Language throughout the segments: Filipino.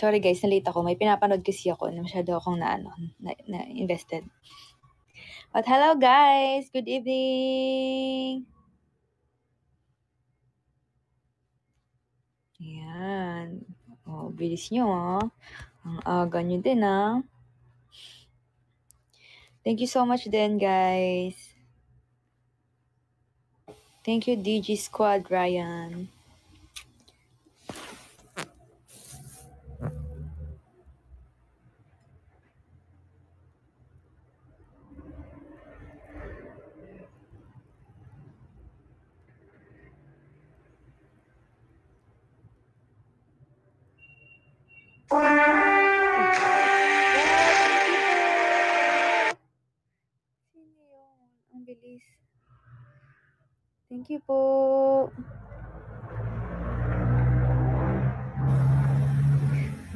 Sorry guys, na-late ako. May pinapanood kasi ako na masyado akong na-invested. But hello guys! Good evening! Ayan. Oh, bilis nyo Ang aga nyo din Thank you so much din guys. Thank you DG Squad Ryan. Sino yun? Ang bilis. Thank you po.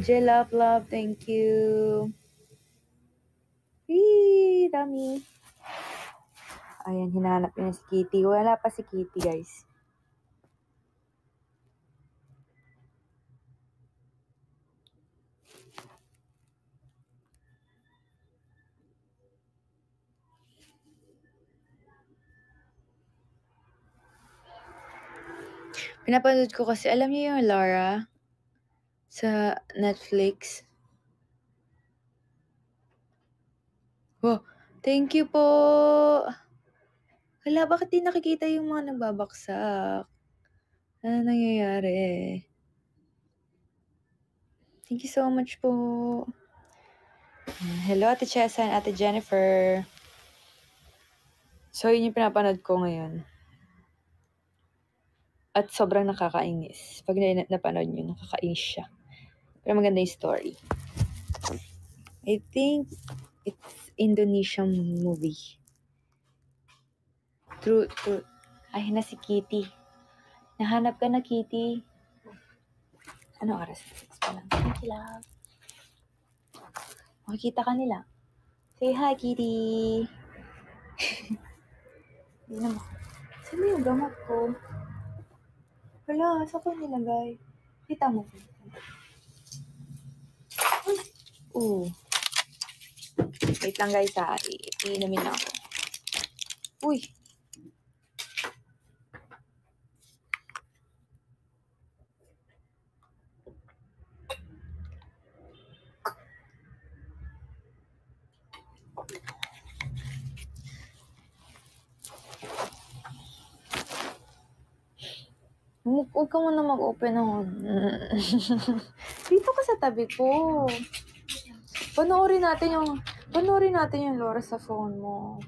Love, thank you. Wee, dami. Ayan, hinahanap niya si Kitty. Wala pa si Kitty, guys. Pinapanood ko kasi, alam niyo yung Lara sa Netflix. Oh, thank you po. Hala, bakit di nakikita yung mga nagbabaksak? Ano nangyayari? Thank you so much po. Hello, Ate Chessa and Ate Jennifer. So, yun yung pinapanood ko ngayon. At sobrang nakakainis. Pag napanood nyo, nakakainis siya. Pero maganda yung story. I think it's Indonesian movie. True. Ay, na si Kitty. Nahanap ka na, Kitty. Ano oras? Thank you, love. Makikita ka nila. Say hi, Kitty. Hindi naman. Saan yung gamot ko? Wala, saan ko nilagay? Kita mo. Wait lang guys iinumin na ako. Uy! Huwag ka muna mag-open ng... Dito ka sa tabi ko. Panoorin natin yung Laura sa phone mo.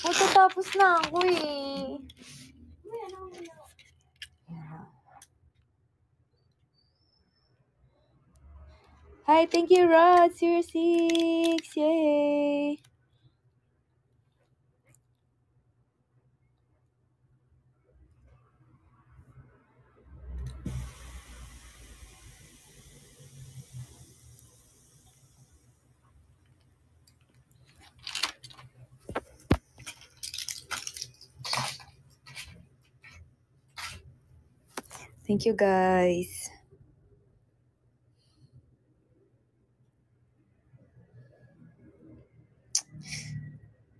Matatapos na ako eh. Hi, thank you, Rod. 06. Yay! Thank you, guys.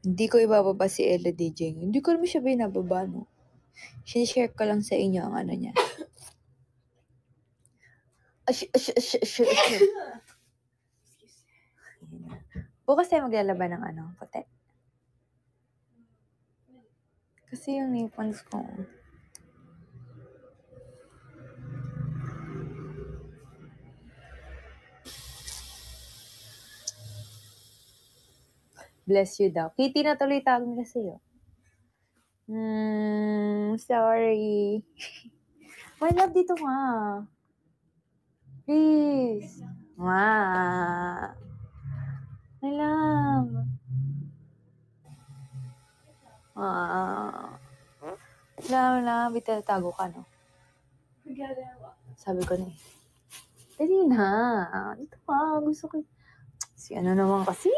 Hindi ko ibababa si Ella DJ. Hindi ko naman siya binababa, no? Sinishare ko lang sa inyo ang ano niya. Bukas tayo maglalaban ng ano, puti. Kasi yung nails ko. Bless you daw. Kitty na tuloy tawag nila sa'yo. Sorry. My love, dito nga. Please. My love. Love, itatago ka, no? Sabi ko na eh. Dali na. Dito ka. Gusto ko. Si ano naman kasi.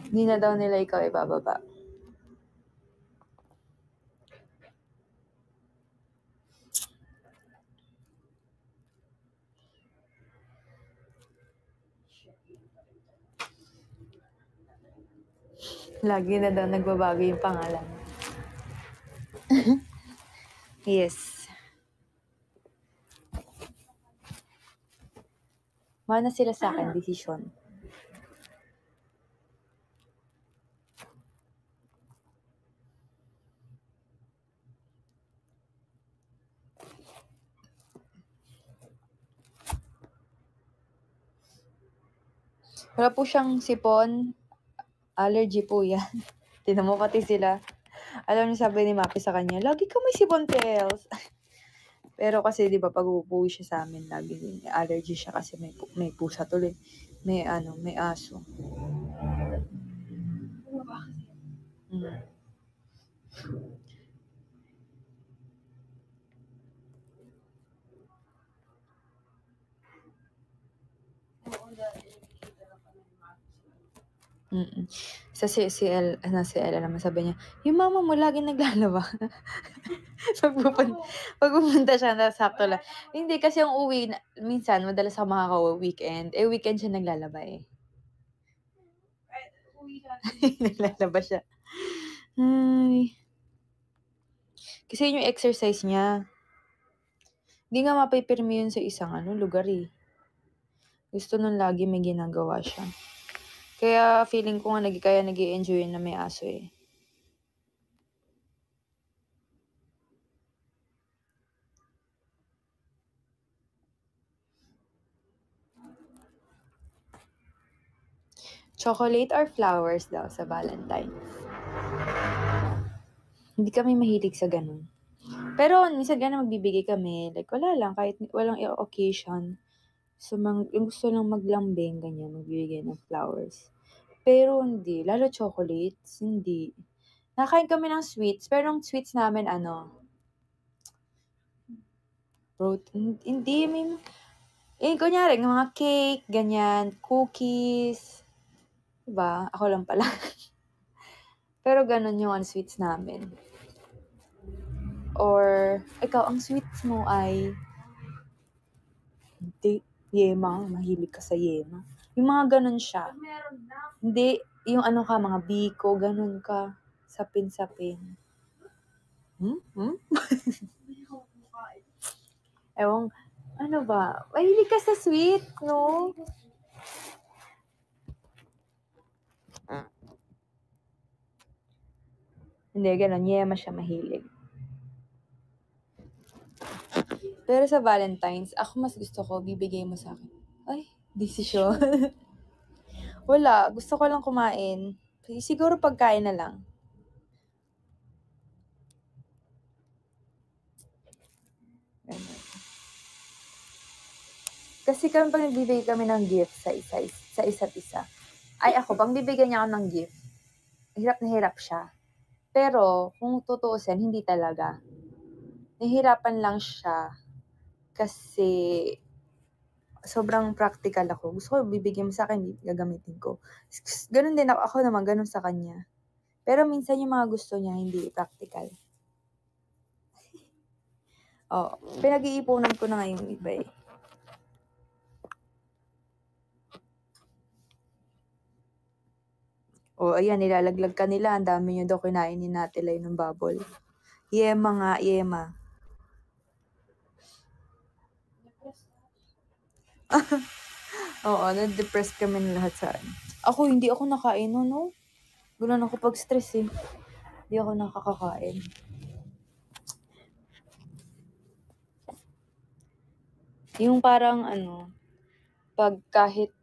Hindi na daw nila ikaw ibababa. Lagi na daw nagbabago yung pangalan. Yes. Mana sila sa akin, desisyon. Wala po siyang sipon. Allergy po yan. Tinan mo pati sila. Alam niyo sabi ni Maki sa kanya, lagi ka may sipon, Tels. Pero kasi di ba pag uuwi siya sa amin, lagi din allergy siya kasi may pusa tuloy. May aso. Mm. Mm. Sa si Ella naman sabi niya, yung mama mo lagi naglalaba. pag pupunta siya na sakto lang. Hindi kasi yung uwi, minsan madalas ako makaka-uwi weekend. Weekend siya naglalaba eh. Naglalaba siya. Ay. Kasi yun yung exercise niya. Hindi nga mapipirmi yun sa isang lugar eh. Gusto nun lagi may ginagawa siya. Kaya feeling ko nga kaya nag-i-enjoy na may aso eh. Chocolate or flowers daw sa Valentine's. Hindi kami mahilig sa ganun. Pero minsan gano'n magbibigay kami. Like wala lang, kahit walang occasion. So, yung gusto lang maglambing, ganyan, magbibigay ng flowers. Pero hindi. Lalo chocolates, hindi. Nakain kami ng sweets. Pero yung sweets namin, hindi. Kunyari, mga cake, ganyan, cookies. Diba? Ako lang pala. Pero ganun yung sweets namin. Or, ikaw, ang sweets mo ay hindi, yema. Mahilig ka sa yema. Yung mga ganun siya. Hindi, yung mga biko, ganun ka. Sapin-sapin. Ewan, ba? Mahilig ka sa sweet, no? Hindi, ganun. Yema siya mahilig. Pero sa Valentine's, ako mas gusto ko, bibigay mo sa akin. Ay, desisyon. Wala, gusto ko lang kumain. Siguro pagkain na lang. Kasi pag nagbibigay kami ng gift sa isa't isa. Ay ako, pag bibigyan niya ako ng gift, hirap na hirap siya. Pero, kung tutuusin, hindi talaga. Nahihirapan lang siya kasi sobrang practical ako. Gusto ko bibigyan mo sa akin, gagamitin ko. Ganun din ako naman, ganun sa kanya. Pero minsan yung mga gusto niya, hindi practical. Pinag-iipunan ko na nga yung iba eh. Ayan, nilalaglag ka nila. Ang dami nyo daw kinain ni Natelay ng bubble. Yema nga, yema. Na-depressed kami ng lahat sa Ako, hindi ako nakain, no? Gulan ako pag-stress eh. Hindi ako nakakakain. Yung parang pag kahit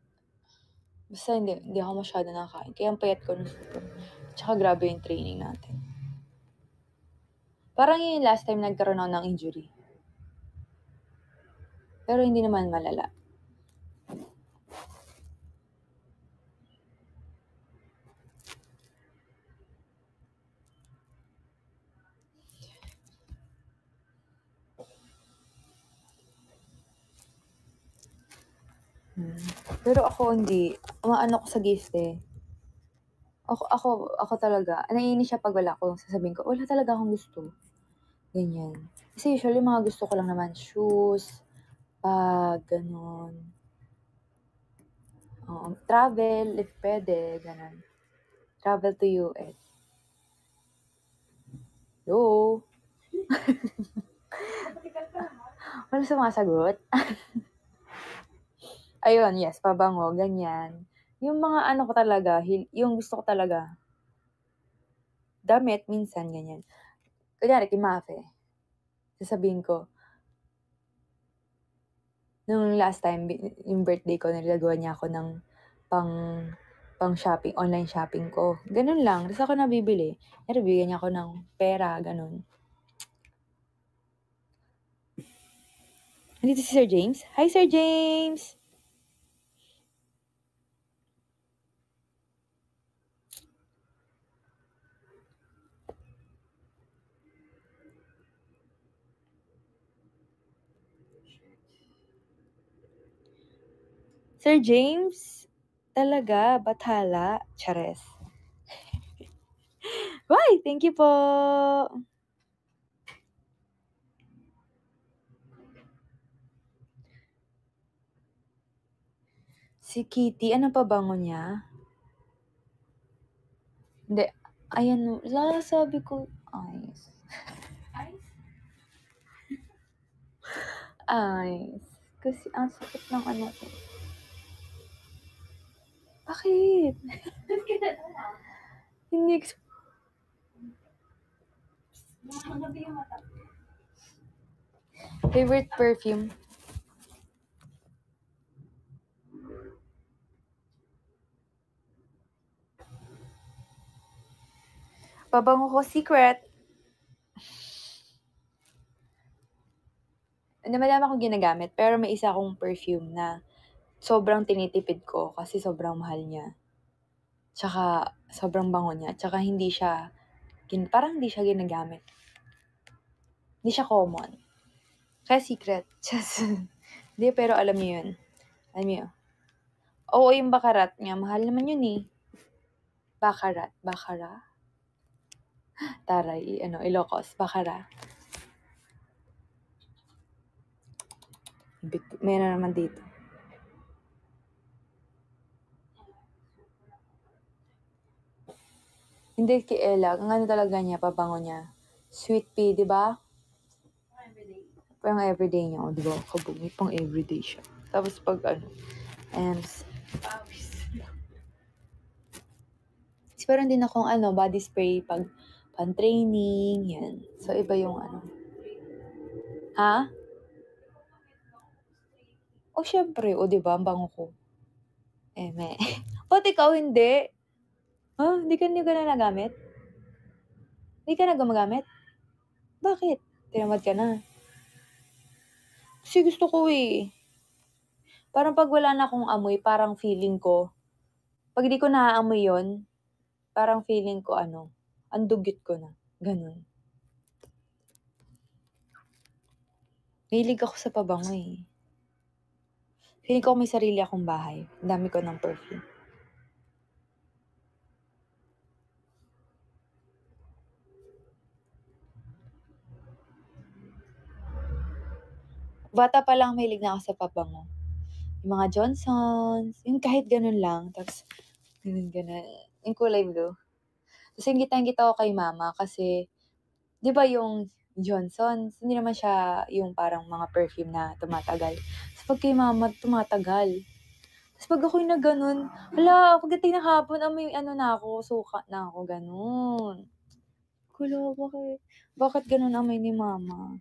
basta hindi ako masyado nakakain. Kaya ang payat ko nun. Tsaka grabe yung training natin. Parang yung last time nagkaroon ako ng injury. Pero hindi naman malala. Pero ako hindi. Umaano ko sa gift eh. Ako talaga, naiinis siya 'pag wala ako, sasabihin ko, "Wala talaga akong gusto." Ganyan. Kasi usually mga gusto ko lang naman shoes, bag, gano'n. Oo, travel if puwede, gano'n. Travel to US. Hello? Walang sumasagot? Ayun, yes, pabango, ganyan. Yung mga ano ko talaga, yung gusto ko talaga, damit minsan, ganyan. Kunyari kay Mafe, sasabihin ko, nung last time yung birthday ko nilagawan niya ako ng pang pang-shopping, online shopping ko, gano'n lang. Ta's ako nabibili, kunyari bibigyan niya ako ng pera, gano'n. Nandito si Sir James. Hi, Sir James! Sir James? Talaga, bathala, chares. Why, thank you po! Si Kitty, ano pabango niya? Hindi, ayan, sabi ko, ice. Ice. Kasi ang sakit ng ano ko. Bakit? Hindi favorite perfume? Pabango ko, Secret. Madami akong ginagamit, pero may isa akong perfume na sobrang tinitipid ko kasi sobrang mahal niya. Tsaka sobrang bango niya, tsaka hindi siya parang hindi siya ginagamit. Hindi siya common. Kaya Secret. Hindi, pero alam niyo yun. Alam niyo. Oo, yung Baccarat nga, mahal naman yun eh. Baccarat. Taray, Ilocos. Baccarat. May na naman dito. Hindi kay Ella, ang ano talaga niya, pabango niya. Sweet pea, di ba? Pang everyday niya, di ba? Kabog, pang everyday siya. Tapos pag meron din akong body spray pag pan-training, yan. So, iba yung Ha? Syempre. Di ba? Ang bango ko. Me. Ba't ikaw hindi? Hindi ka na nagamit? Hindi ka na gumagamit? Bakit? Tinamad ka na? Kasi gusto ko eh. Parang pag wala na akong amoy, parang feeling ko, pag di ko naaamoy yun, parang feeling ko ang dugyot ko na. Ganun. Mahilig ako sa pabango eh. Feeling ko may sarili akong bahay. Ang dami ko ng perfume. Bata pa lang mahilig na ako sa pabango. Yung mga Johnsons, yung kahit ganun lang. Tapos, ganun. Yung kulay blue. Tapos ingit-ingit ako kay mama kasi, di ba yung Johnsons, hindi naman siya yung parang mga perfume na tumatagal. Tapos pag kay mama, tumatagal. Tapos pag ako'y na ganun, pagdating ng hapon, may na ako, suka na ako, ganun. Kala, bakit ganun amoy ni mama?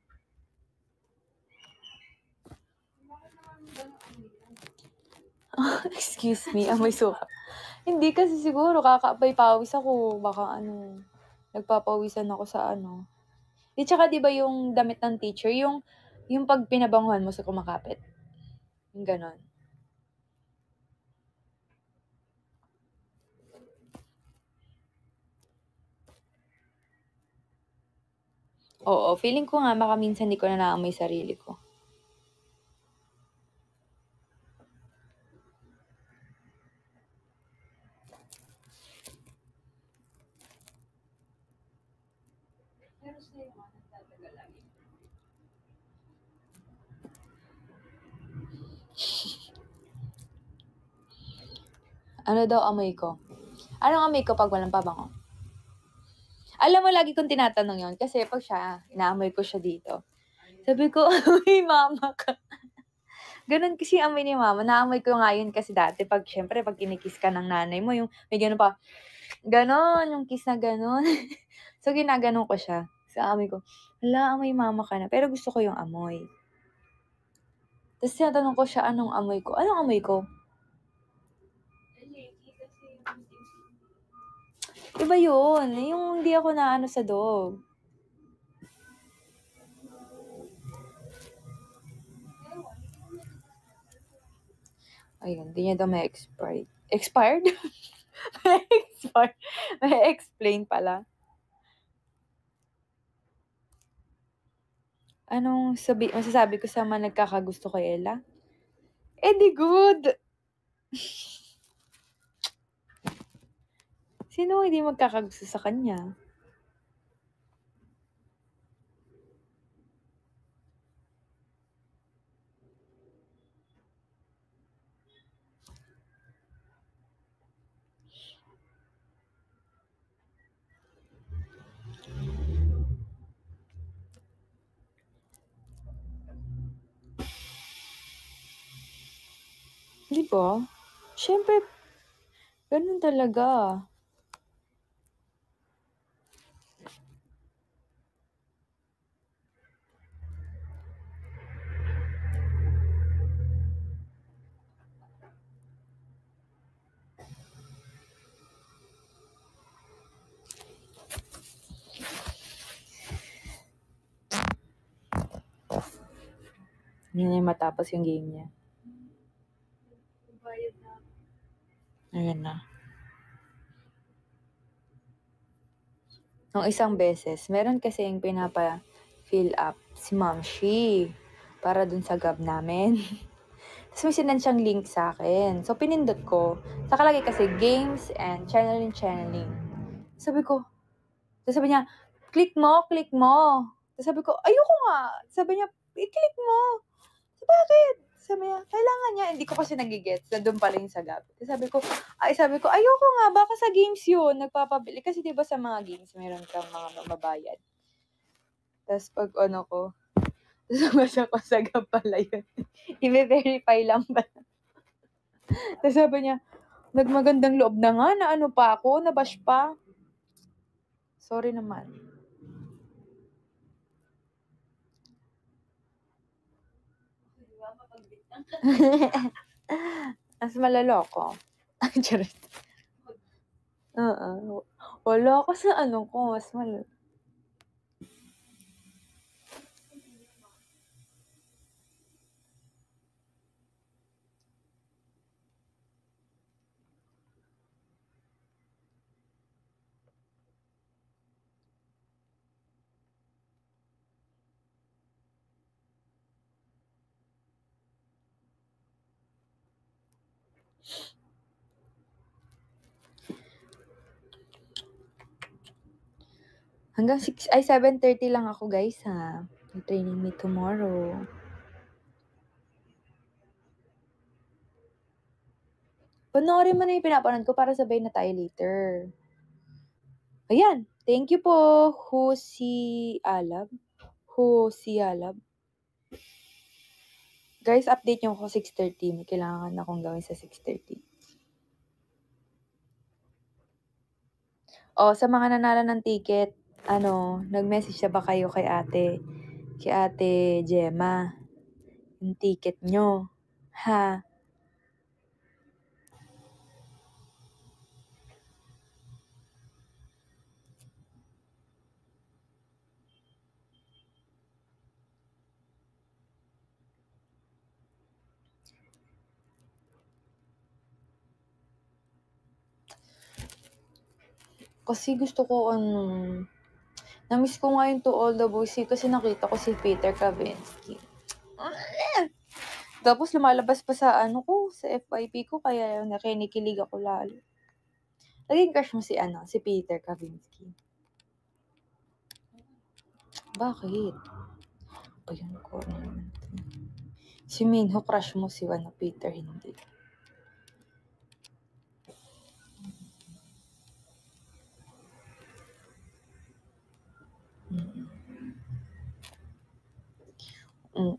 Excuse me, amoy suka. Hindi kasi siguro kakaapay pawis ako, baka nagpapawisan ako sa tsaka 'di ba yung damit ng teacher, yung pag pinabanguhan mo sa kumakapit, yung gano'n. Oo, feeling ko nga baka minsan di ko na naamoy sarili ko. Ano daw amoy ko? Anong amoy ko pag walang pabango? Alam mo, lagi kong tinatanong yun kasi pag siya, inaamoy ko siya dito. Sabi ko, "Uy, mama ka." Ganun kasi yung amoy ni mama. Naamoy ko nga yun kasi dati pag syempre pag kinikiss ka ng nanay mo, yung may ganun pa, ganon, yung kiss na ganon. So, ginaganon ko siya. Sa amoy ko, hala, amoy mama ka na. Pero gusto ko yung amoy. Tapos tinatanong ko siya, anong amoy ko? Anong amoy ko? Iba yun. Yung hindi ako naano sa dog. Ayun, hindi niya daw may expired. Expired? May expired. May explain pala. Anong masasabi ko sa mga nagkakagusto kay Ella? Eh di good! Sino hindi magkakagusto sa kanya? Di ba? Siyempre, ganun talaga. Hindi na matapos yung game niya. Ayan na. Nung isang beses, meron kasi yung pinapa-fill up si Mamshi para dun sa gab namin. Tapos may sinend siyang link sa akin. So, pinindot ko. Nakalagay kasi games and channeling. Sabi ko, tapos sabi niya, click mo. Tapos sabi ko, ayoko nga. Sabi niya, i-click mo. So, bakit? Sabi niya, kailangan niya. Hindi ko kasi nagigets na doon pala yung sagap. Tapos sabi ko, ayoko nga. Baka sa games yun, nagpapabili. Kasi diba sa mga games, meron kang mga mababayad. Tapos pag ano ko, sumasa ko sagap pala yun. I-verify lang ba? Tapos sabi niya, nagmagandang loob na nga, na ano pa ako, nabash pa. Sorry naman. Mas malaloko. Charot. Wala ako sa ano ko, mas malaloko. Hanggang 7:30 lang ako, guys, ha. May training me tomorrow. Panoorin mo na yung pinapanood ko para sabay na tayo later. Ayan. Thank you po, Husi Alab. Guys, update nyo ako 6:30. May kailangan akong gawin sa 6:30. Sa mga nanalo ng ticket, nag-message na ba kayo kay Ate Gemma? Yung ticket nyo. Ha? Kasi gusto ko na-miss ko nga yung To All the Boys kasi nakita ko si Peter Kavinsky. Tapos lumalabas pa sa sa FYP ko, kaya nakinikilig ako lalo. Naging crush mo si Peter Kavinsky? Bakit? Ayun ko, ano naman to. Si Minho, crush mo si Peter, hindi. Mm.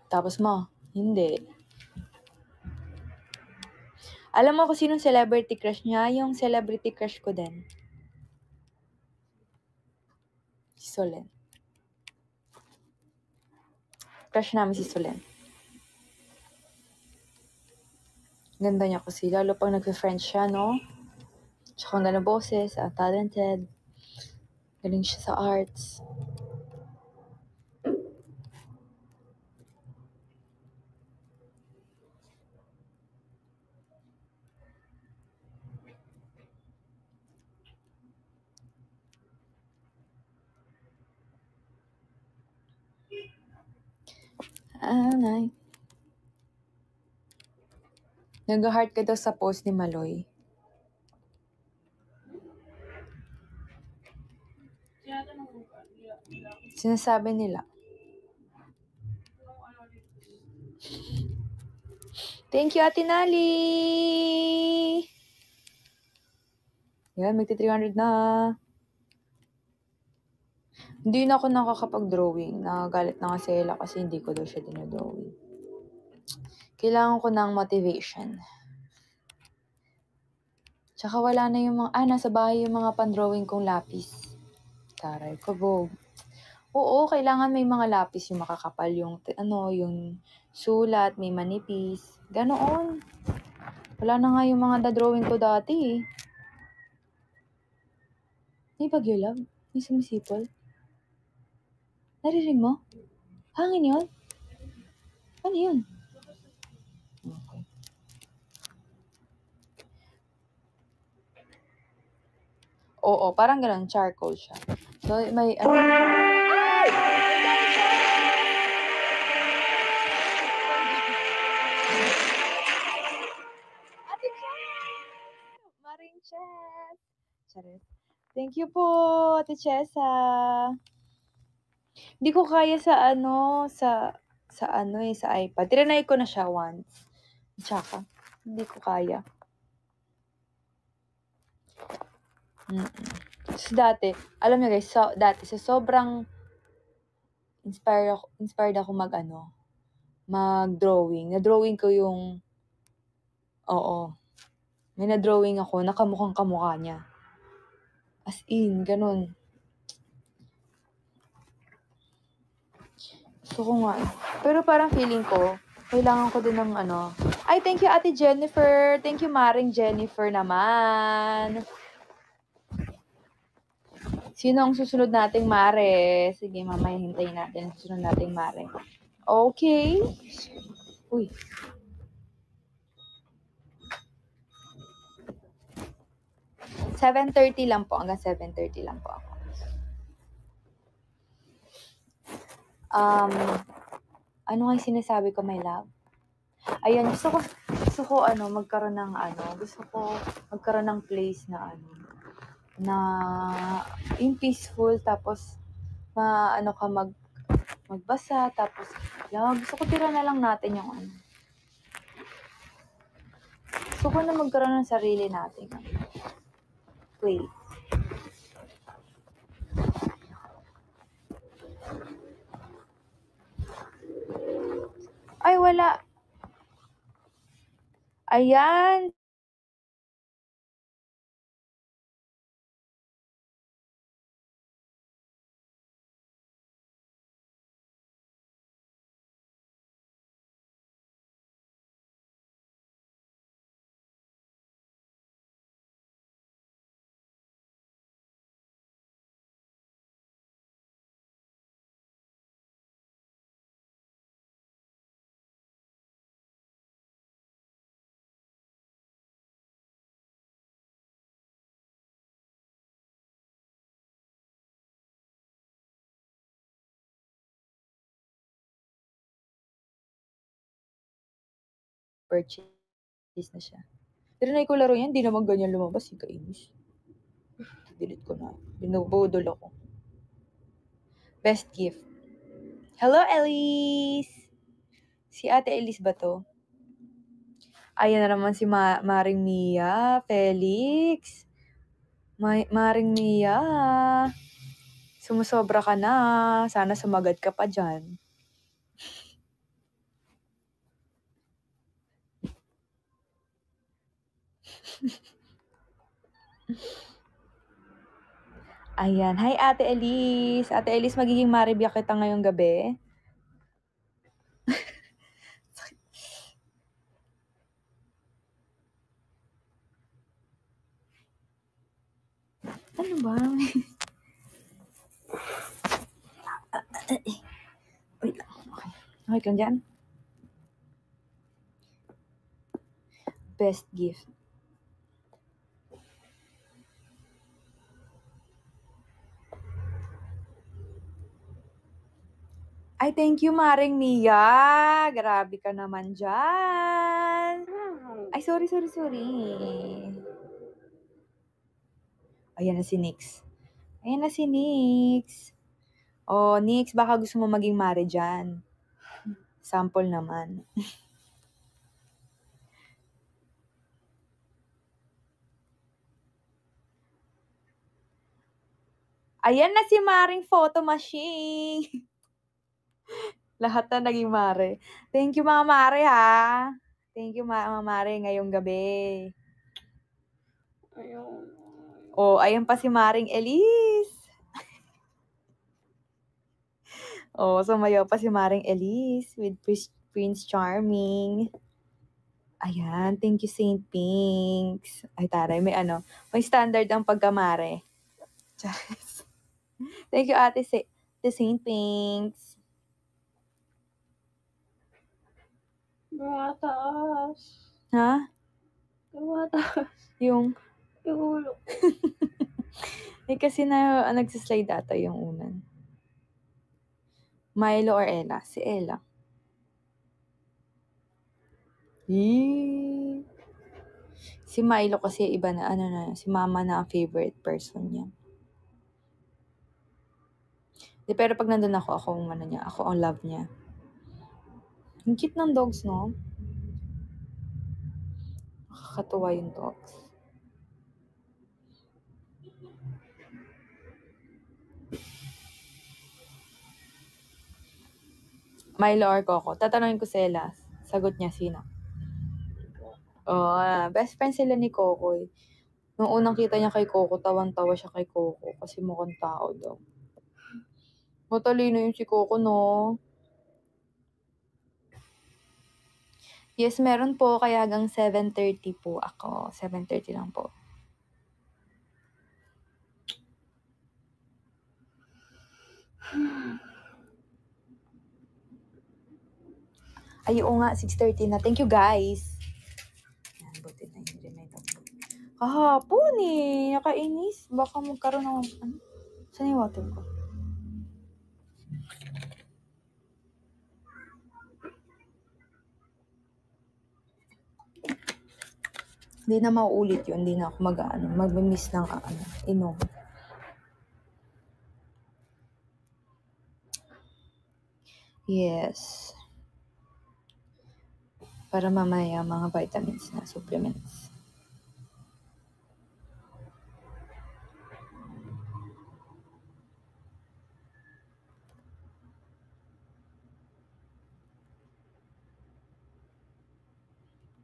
Tapos mo, hindi. Alam mo kung sinong celebrity crush niya? Yung celebrity crush ko din. Si Solen. Crush namin si Solen. Ganda niya kasi, lalo pang nagpe-French siya, no? Tsaka ang ganda boses, talented. Galing siya sa arts. Like. Nag-heart ka daw sa post ni Maloy. Sinasabi nila. Thank you, Ate Nali! Yan, magti-300 na. Hindi na ako nakakapag-drawing. Nagagalit na kasi Ella kasi hindi ko daw siya dinodrawing. Kailangan ko ng motivation. Tsaka wala na yung mga, nasa bahay yung mga pan-drawing kong lapis. Taray ko, Bog. Oo, kailangan may mga lapis yung makakapal, yung sulat, may manipis. Ganoon. Wala na nga yung mga da-drawing ko dati eh. May bagyo lang. May sumisipol. Narinig mo? Hangin yun? Ano yun? Okay. Oo, parang ganun, charcoal siya. So, may, Ay! Ate Chess! Maring Chess! Charis. Thank you po, Ate Chessa. Hindi ko kaya sa iPad. Trinay ko na siya once. Tsaka, hindi ko kaya. So, dati, alam niyo guys, dati, sobrang inspired ako mag-drawing. Na-drawing ko yung, may na-drawing ako, nakamukhang kamukha niya. As in, ganun. Gusto ko nga. Pero parang feeling ko, kailangan ko din ng Ay, thank you, Ate Jennifer. Thank you, Maring Jennifer naman. Sino ang susunod nating Mare? Sige, mamaya hintayin natin ang susunod nating Mare. Okay. Uy. $7:30 lang po. Hanggang 7:30 lang po ako. Ano nga yung sinasabi ko, my love? Ayan, gusto ko magkaroon ng place na yung peaceful, tapos magbasa, tapos gusto ko tira na lang natin yung gusto ko na magkaroon ng sarili natin. Wait. Ay, wala. Ayan. purchase na siya. Tinry ko laro yan, di naman ganyan lumabas, kainis. Delete ko na. Binubudol ako. Best gift. Hello, Elise! Si Ate Elise ba to? Ayan na naman si Maring Mia. Felix. Maring Mia. Sumusobra ka na. Sana sumagad ka pa dyan. Ayan. Hi, Ate Elise. Ate Elise, magiging maribya kita ngayong gabi. Ano ba? Wait lang. Okay. Okay kang dyan? Best gift. Ay, thank you, Maring Mia. Grabe ka naman dyan. Ay, sorry. Ayan na si Nix. Oh, Nix, baka gusto mo maging mare dyan. Sample naman. Ayan na si Maring Photo Machine. Lahat na naging mare. Thank you, mga mare, ha. Thank you, mga mare, ngayong gabi. Ayun. Oh, ayan pa si Maring Elise. Oh, sumayaw pa si Maring Elise with Prince Charming. Ayan, thank you, Saint Pinks. Ay, taray, may standard ang pagkamare. Thank you, Ate Saint Pinks. Mataas. Ha? Mataas. Yung ulo. kasi nagsislide ata yung unan. Milo or Ella? Si Ella. Si Milo kasi iba na, si mama na ang favorite person niya. Pero pag nandun ako ang love niya. Ang cute ng dogs, no? Nakakatuwa yung dogs. Milo or Coco? Tatanungin ko si Ella. Sagot niya, sino? Best friend sila ni Coco. Nung unang kita niya kay Coco, tawang-tawa siya kay Coco kasi mukhang tao daw. Matalino yung si Coco, no? Yes, meron po. Kaya hanggang 7:30 po ako. 7:30 lang po. Ay, oo nga. 6:30 na. Thank you, guys. Yan, buti na yung remind ako. Kahapon eh. Nakainis. Baka magkaroon ng... Saan yung water ko? Hindi na mauulit yun. Hindi na ako mag-miss ng inom. Yes. Para mamaya mga vitamins na supplements.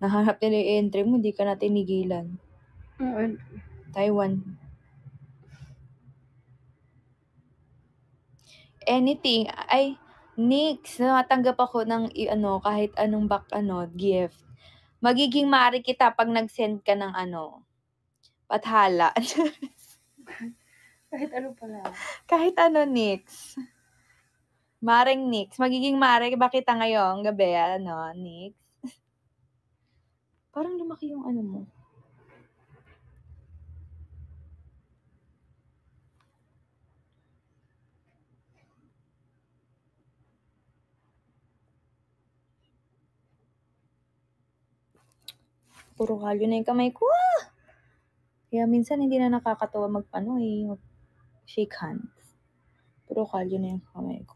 Nahanap nila yung entry mo, hindi ka na tinigilan. Taiwan. Anything. Ay, Nix, natanggap ako ng kahit anong gift. Magiging mari kita pag nag-send ka ng pathala. Kahit ano pala. Kahit ano, Nix. Maring Nix. Magiging mari ba kita ngayong gabi, Nix? Parang lumaki yung mo. puro kalyo na yung kamay ko. Kaya minsan hindi na nakakatawa mag-shake hands. Puro kalyo na yung kamay ko.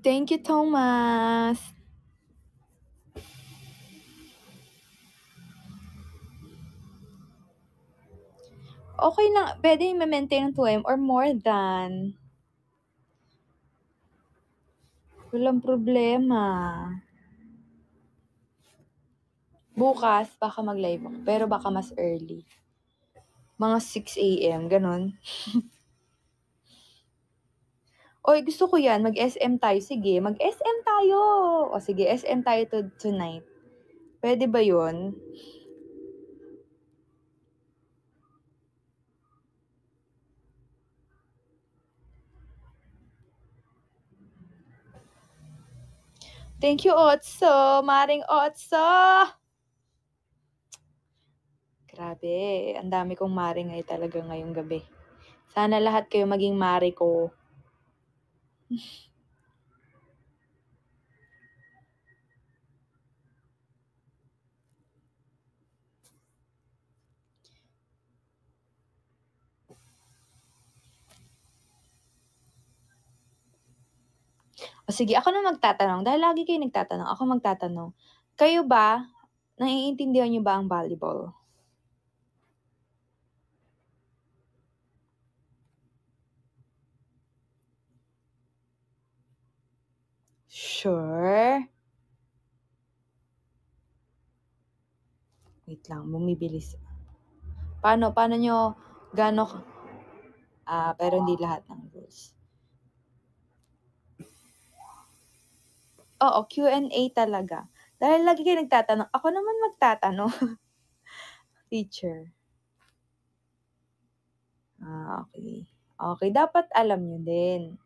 Thank you, Thomas. Okay lang, pwede i-maintain ng 2M or more than. Walang problema. Bukas, baka mag-live ako, pero baka mas early. Mga 6 a.m., ganun. Oy, gusto ko yan, mag-SM tayo. Sige, mag-SM tayo. O sige, SM tayo tonight. Pwede ba yun? Thank you, Otso. Maring Otso. Grabe, ang dami kong maring ay talaga ngayong gabi. Sana lahat kayo maging mari ko. O sige, ako na magtatanong. Dahil lagi kayo nagtatanong, ako magtatanong. Kayo ba, naiintindihan niyo ba ang volleyball? Sure? Wait lang, bumibilis. Paano nyo, pero hindi lahat ng rules. Oo, Q&A talaga. Dahil lagi kayo nagtatanong, ako naman magtatanong. Teacher. Okay. Okay, dapat alam nyo din.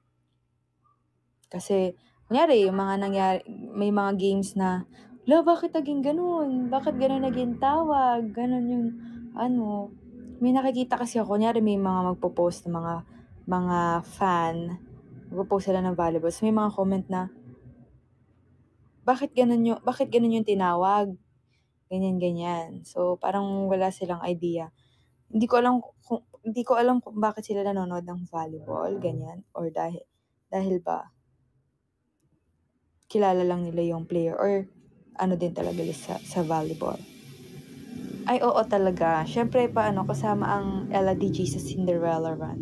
Kasi, kunyari, may mga games na, bakit naging ganun? Bakit ganun naging tawag? Ganun yung, may nakikita kasi ako, kunyari may mga magpo-post na mga fan, magpo-post sila ng volleyball. So, may mga comment na, bakit ganun yung tinawag? Ganyan. So, parang wala silang idea. Hindi ko alam kung bakit sila nanonood ng volleyball, ganyan, or dahil ba kilala lang nila yung player or ano din talaga sa volleyball. Ay, oo talaga. Syempre kasama ang Ella DG sa Cinderella Run.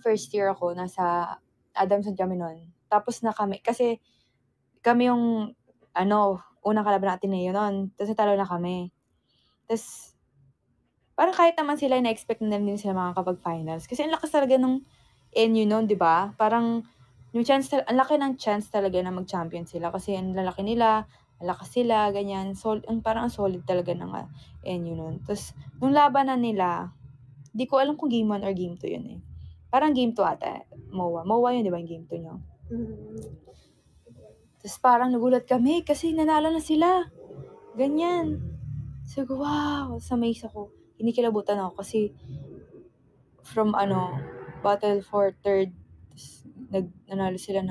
First year ako, nasa Adamson kami nun. Tapos na kami, kasi kami yung, unang kalaban natin na yun nun. Tapos natalo na kami. Tapos, parang kahit naman sila, na-expect na din sila makakapag-finals. Kasi ang lakas talaga ng NU nun, di ba? Parang, ang laki ng chance talaga na mag-champion sila. Kasi ang lalaki nila, malakas sila, ganyan. Parang ang solid talaga ng NU nun. Tapos, nung labanan nila, di ko alam kung game 1 or game 2 yun eh. Parang game 2 ata, MOA. MOA yun, di ba, yung game 2 nyo? Tapos parang nagulat kami kasi nanalo na sila. Ganyan. So, wow, sa maze ako. Kinikilabutan ako kasi from battle for third, nanalo sila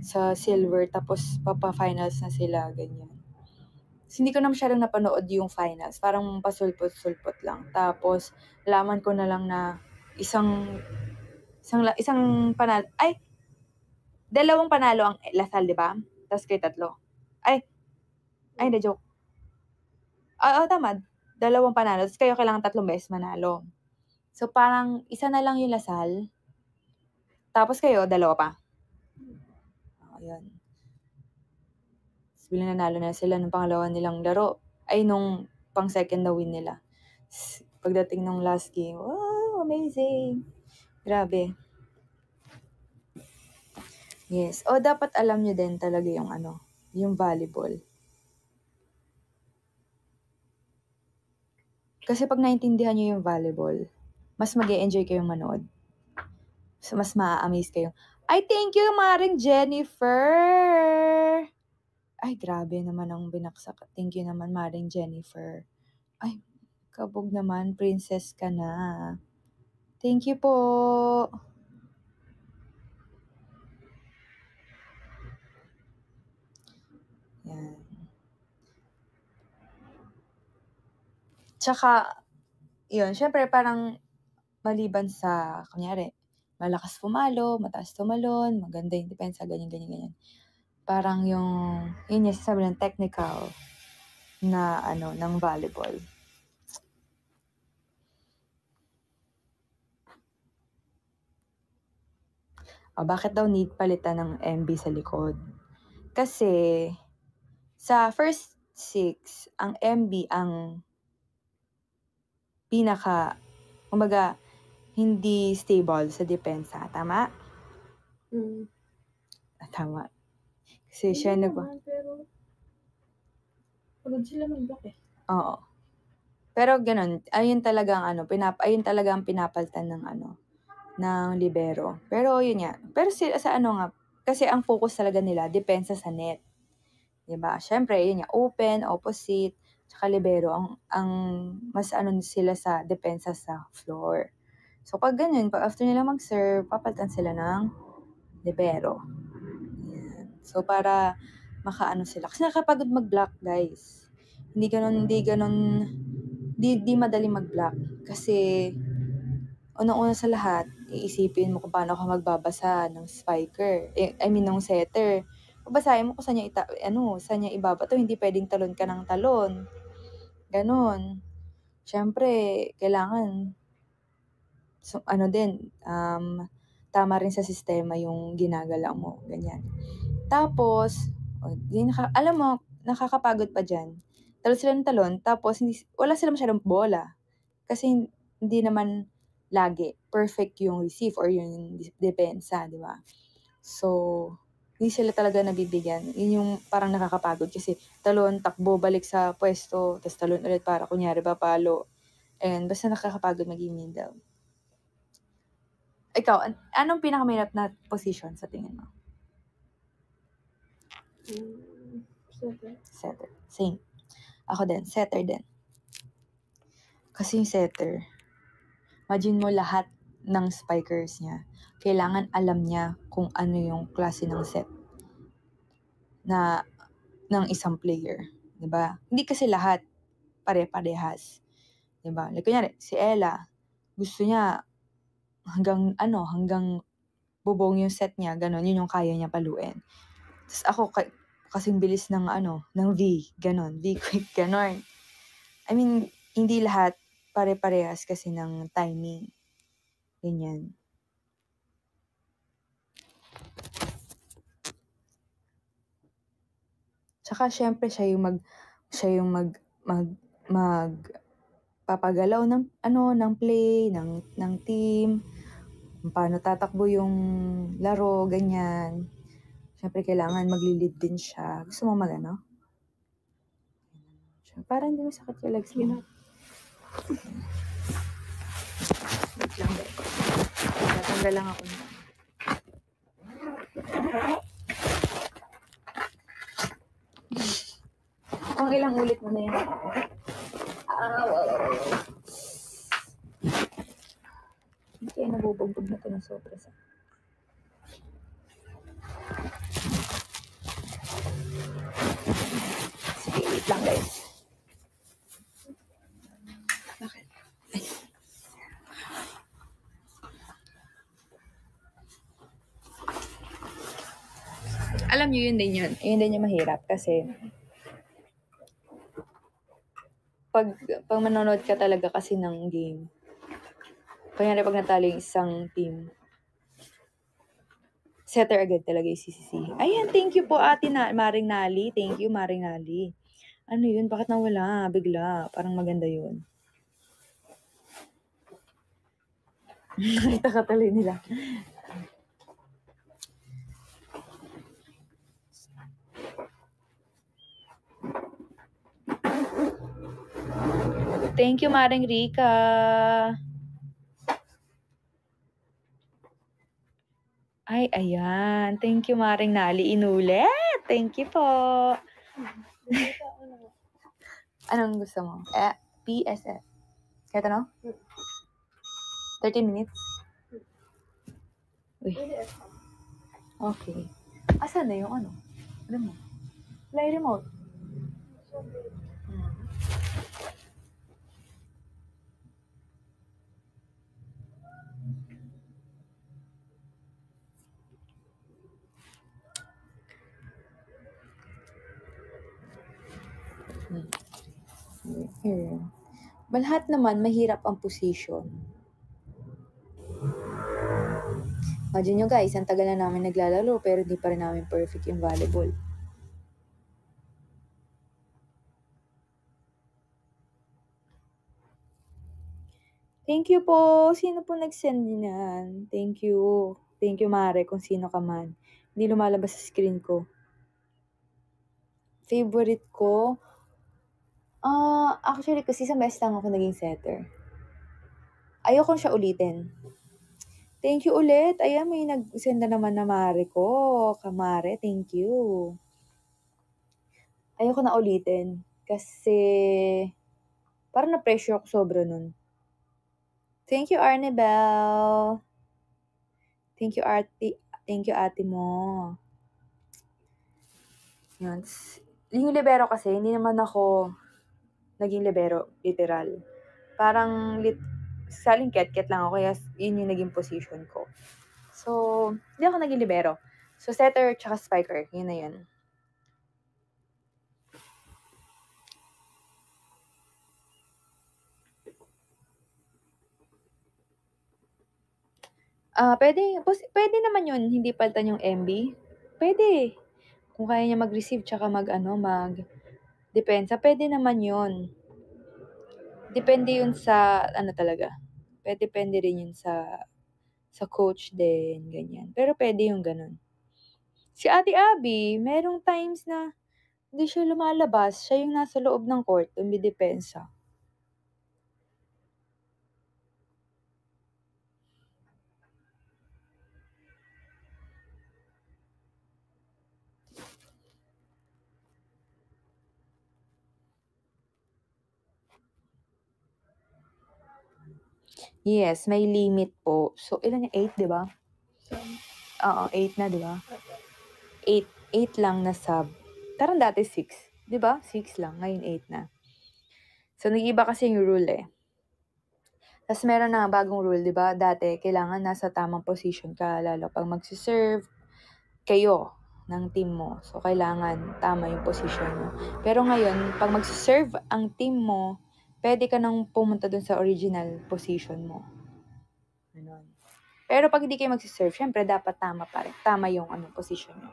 sa silver, tapos papa-finals na sila, ganyan. So, hindi ko na masyadong napanood yung finals. Parang pasulpot-sulpot lang. Tapos, laman ko na lang na isang panalo. Dalawang panalo ang Lasal, di ba? Tapos kayo 3. Hindi, joke. Tama. Dalawang panalo. Tapos kayo kailangan 3 beses manalo. So, parang isa na lang yung Lasal. Tapos kayo, 2 pa. Ayan. Tapos bilang nanalo na sila nung pangalawa nilang laro. Nung pang-second na win nila. Pagdating ng last game, wow, amazing. Grabe. Yes. Dapat alam nyo din talaga yung volleyball. Kasi pag naintindihan nyo yung volleyball, mas mag-e-enjoy kayong manood. So, mas ma-amaze kayo. Thank you, Maring Jennifer! Grabe naman ang binaksak. Thank you naman, Maring Jennifer. Kabog naman, princess ka na. Thank you po. Yan. Tsaka, yun, syempre parang maliban sa, kunyari, malakas pumalo, mataas tumalon, maganda yung depensa, ganyan. Parang yun yung sasabi ng technical na, ng volleyball. Bakit daw need palitan ng MB sa likod? Kasi, sa first 6, ang MB ang kumbaga, hindi stable sa depensa. Tama? Tama. Kasi siya Pero, pagod sila mag-block eh. Oo. Pero ganun, ayun talagang pinapalitan ng libero. Pero yun nga, pero sa kasi ang focus talaga nila, depensa sa net. 'Di ba? Syempre, yun nga, open, opposite, tsaka libero, ang mas sila sa depensa sa floor. So, pag after nila mag-serve, papalitan sila ng libero. Yan. So, para makaano sila. Kasi nakapagod mag-block, guys. Hindi madaling mag-block. Kasi, unang-una sa lahat, iisipin mo kung paano ka magbabasa ng spiker. Ng setter. Babasahin mo kung saan niya ibabato. Hindi pwedeng talon ka ng talon. Ganon. Syempre, kailangan, tama rin sa sistema yung ginagalaw mo. Ganyan. Tapos, alam mo, nakakapagod pa dyan. Talon sila ng talon, tapos wala sila masyadong bola. Kasi hindi naman lagi perfect yung receive or yung depensa, di ba? So, hindi sila talaga nabibigyan. Yun yung parang nakakapagod kasi talon, takbo, balik sa pwesto, tapos talon ulit para kunyari papalo. And basta nakakapagod maging middle. Ikaw, anong pinakamahirap na position sa tingin mo? Setter. Same. Ako din, setter din. Kasi yung setter, imagine mo lahat ng spikers niya. Kailangan alam niya kung ano yung klase ng set ng isang player. Diba? Hindi kasi lahat pare-parehas. Diba? Like, kunyari, si Ella, gusto niya hanggang bubong yung set niya, ganon, yun yung kaya niya paluin. Tapos ako, kasing bilis ng V, ganon, V quick, ganon. I mean, hindi lahat pare-parehas kasi ng timing. Ganyan. Tsaka syempre siya yung papagalaw ng play, ng team, paano tatakbo yung laro, ganyan. Syempre kailangan magli-lead din siya. Gusto mo mag-ano? Parang hindi mo sakit yung legs mo. Wait lang, tatanggal lang ako na. Kung ilang ulit mo na yun. Hindi kayo nabubugbog na ito ng sobra sa. Sige, wait lang guys. Bakit? Ay. Alam nyo, yun din yung mahirap kasi pag manonood ka talaga kasi ng game, kaya pag natalo yung isang team, setter agad talaga yung sisisihin. Ayan, thank you po Maring Nali. Thank you, Maring Nali. Ano yun? Bakit nawala? Bigla. Parang maganda yun. Nakita ka tuloy nila. Thank you, Maring Rika. Ay, ayan. Thank you, Maring Nali. Inulit. Thank you po. Anong gusto mo? PSF. Kaya no? 30 minutes? Uy, Pwede FM. okay. Asan na yung ano? Ano mo? Play remote. Here. Lahat naman mahirap ang position. Imagine nyo guys, ang tagal na namin naglalaro pero hindi pa rin namin perfect yung volleyball. Thank you po. Sino po nag-send niyan? Thank you. Thank you, Mare, kung sino ka man. Hindi lumalabas sa screen ko. Favorite ko? Actually, kasi sa best lang ako naging setter. Ayoko siya ulitin. Thank you ulit. Ayan, may nag-send na naman na Mare ko. Kamare, thank you. Ayoko na ulitin. Kasi, parang na-pressure ako sobra nun. Thank you, Arnibel. Thank you, ate mo. Yun. Yung libero kasi, hindi naman ako naging libero, literal. Parang, saling ket-ket lang ako, kaya yun yung naging position ko. So, hindi ako naging libero. So, setter tsaka spiker, yun na yun. Pwede naman yun, hindi palitan yung MB. Pwede. Kung kaya niya mag-receive tsaka mag-depensa, pwede naman yun. Depende yun sa, talaga. Depende rin yun sa coach din, ganyan. Pero pwede yung ganun. Si Ate Abby, merong times na hindi siya lumalabas. Siya yung nasa loob ng court, umidepensa. Yes, may limit po. So, ilan yung 8, di ba? Oo, 8 na, di ba? 8 lang na sub. Tarang dati 6. Di ba? 6 lang. Ngayon 8 na. So, nag-iba kasi yung rule eh. Tapos meron na bagong rule, di ba? Dati, kailangan nasa tamang position ka, lalo pag magsiserve kayo ng team mo. So, kailangan tama yung position mo. Pero ngayon, pag magsiserve ang team mo, pwede ka nang pumunta dun sa original position mo. Ganun. Pero pag hindi kayo magsiserve, syempre dapat tama pa rin. Tama yung position nyo.